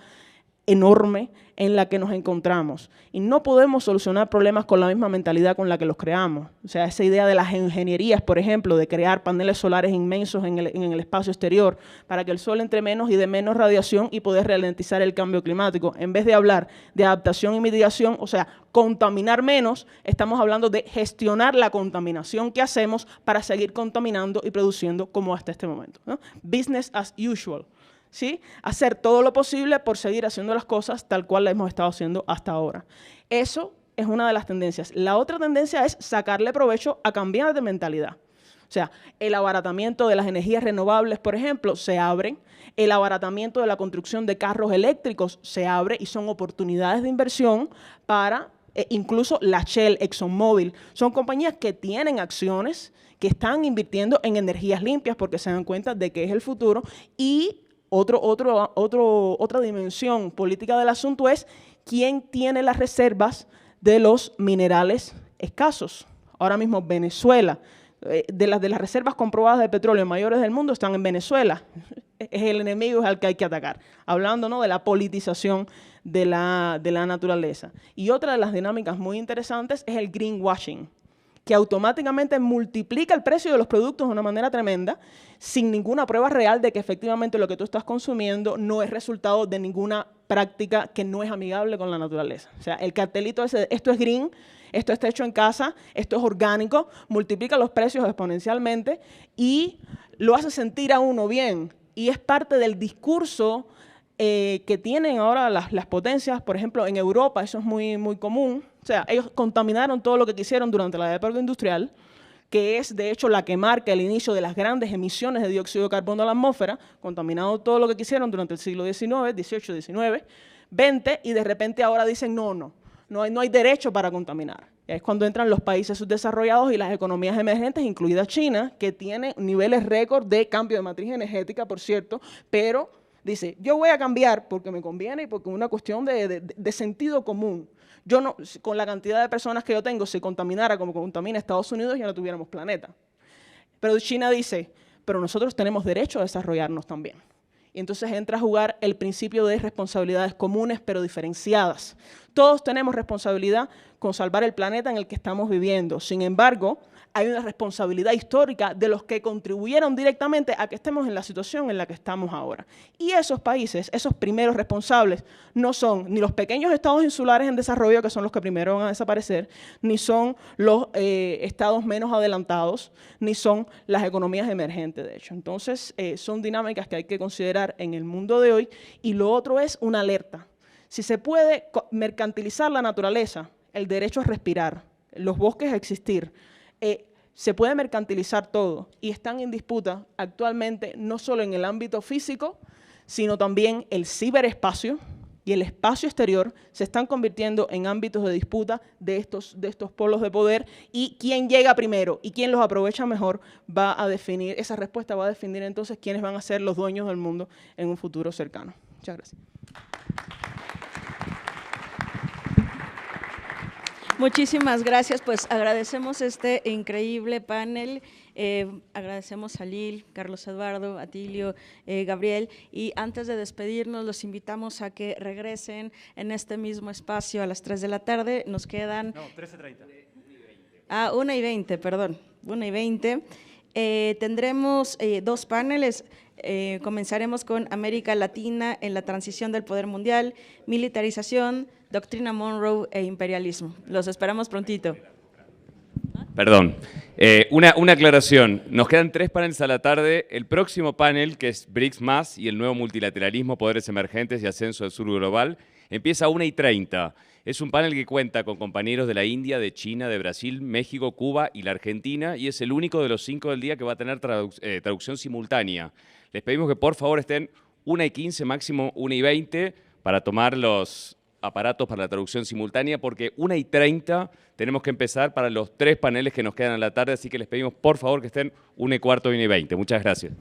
enorme en la que nos encontramos. Y no podemos solucionar problemas con la misma mentalidad con la que los creamos. O sea, esa idea de las ingenierías, por ejemplo, de crear paneles solares inmensos en el espacio exterior para que el sol entre menos y de menos radiación y poder ralentizar el cambio climático. En vez de hablar de adaptación y mitigación, o sea, contaminar menos, estamos hablando de gestionar la contaminación que hacemos para seguir contaminando y produciendo como hasta este momento, ¿no? Business as usual. ¿Sí? Hacer todo lo posible por seguir haciendo las cosas tal cual las hemos estado haciendo hasta ahora. Eso es una de las tendencias. La otra tendencia es sacarle provecho a cambiar de mentalidad. O sea, el abaratamiento de las energías renovables, por ejemplo, se abre. El abaratamiento de la construcción de carros eléctricos se abre y son oportunidades de inversión para incluso la Shell, ExxonMobil. Son compañías que tienen acciones, que están invirtiendo en energías limpias porque se dan cuenta de que es el futuro. Y otra dimensión política del asunto es quién tiene las reservas de los minerales escasos. Ahora mismo Venezuela, de las reservas comprobadas de petróleo mayores del mundo están en Venezuela. Es el enemigo al que hay que atacar. Hablando, ¿no?, de la politización de la naturaleza. Y otra de las dinámicas muy interesantes es el greenwashing, que automáticamente multiplica el precio de los productos de una manera tremenda, sin ninguna prueba real de que efectivamente lo que tú estás consumiendo no es resultado de ninguna práctica que no es amigable con la naturaleza. O sea, el cartelito ese, esto es green, esto está hecho en casa, esto es orgánico, multiplica los precios exponencialmente y lo hace sentir a uno bien. Y es parte del discurso que tienen ahora las potencias. Por ejemplo, en Europa eso es muy, muy común. O sea, ellos contaminaron todo lo que quisieron durante la época industrial, que es de hecho la que marca el inicio de las grandes emisiones de dióxido de carbono a la atmósfera, contaminado todo lo que quisieron durante el siglo XIX, XVIII, XIX, XX, y de repente ahora dicen no hay derecho para contaminar. Y es cuando entran los países subdesarrollados y las economías emergentes, incluida China, que tiene niveles récord de cambio de matriz energética, por cierto, pero Dice, yo voy a cambiar porque me conviene y porque es una cuestión de sentido común. Yo no, con la cantidad de personas que yo tengo, si contaminara como contamina Estados Unidos, ya no tuviéramos planeta. Pero China dice, pero nosotros tenemos derecho a desarrollarnos también. Y entonces entra a jugar el principio de responsabilidades comunes pero diferenciadas. Todos tenemos responsabilidad con salvar el planeta en el que estamos viviendo. Sin embargo, hay una responsabilidad histórica de los que contribuyeron directamente a que estemos en la situación en la que estamos ahora. Y esos países, esos primeros responsables, no son ni los pequeños estados insulares en desarrollo, que son los que primero van a desaparecer, ni son los estados menos adelantados, ni son las economías emergentes, de hecho. Entonces, son dinámicas que hay que considerar en el mundo de hoy. Y lo otro es una alerta. Si se puede mercantilizar la naturaleza, el derecho a respirar, los bosques a existir, se puede mercantilizar todo y están en disputa actualmente no solo en el ámbito físico, sino también el ciberespacio y el espacio exterior se están convirtiendo en ámbitos de disputa de estos polos de poder, y quién llega primero y quién los aprovecha mejor va a definir, esa respuesta va a definir entonces quiénes van a ser los dueños del mundo en un futuro cercano. Muchas gracias. Muchísimas gracias, pues agradecemos este increíble panel, agradecemos a Lil, Carlos Eduardo, Atilio, Gabriel, y antes de despedirnos los invitamos a que regresen en este mismo espacio a las 3 de la tarde, nos quedan… No, 13:30. 1:20, perdón, 1:20. Tendremos 2 paneles. Comenzaremos con América Latina en la transición del poder mundial, militarización, doctrina Monroe e imperialismo. Los esperamos prontito. Perdón, una aclaración. Nos quedan 3 paneles a la tarde. El próximo panel, que es BRICS más y el nuevo multilateralismo, poderes emergentes y ascenso del sur global, empieza a 1:30. Es un panel que cuenta con compañeros de la India, de China, de Brasil, México, Cuba y la Argentina, y es el único de los 5 del día que va a tener traducción simultánea. Les pedimos que por favor estén 1:15, máximo 1:20, para tomar los aparatos para la traducción simultánea, porque 1:30 tenemos que empezar para los 3 paneles que nos quedan a la tarde, así que les pedimos por favor que estén 1:15, 1:20. Muchas gracias.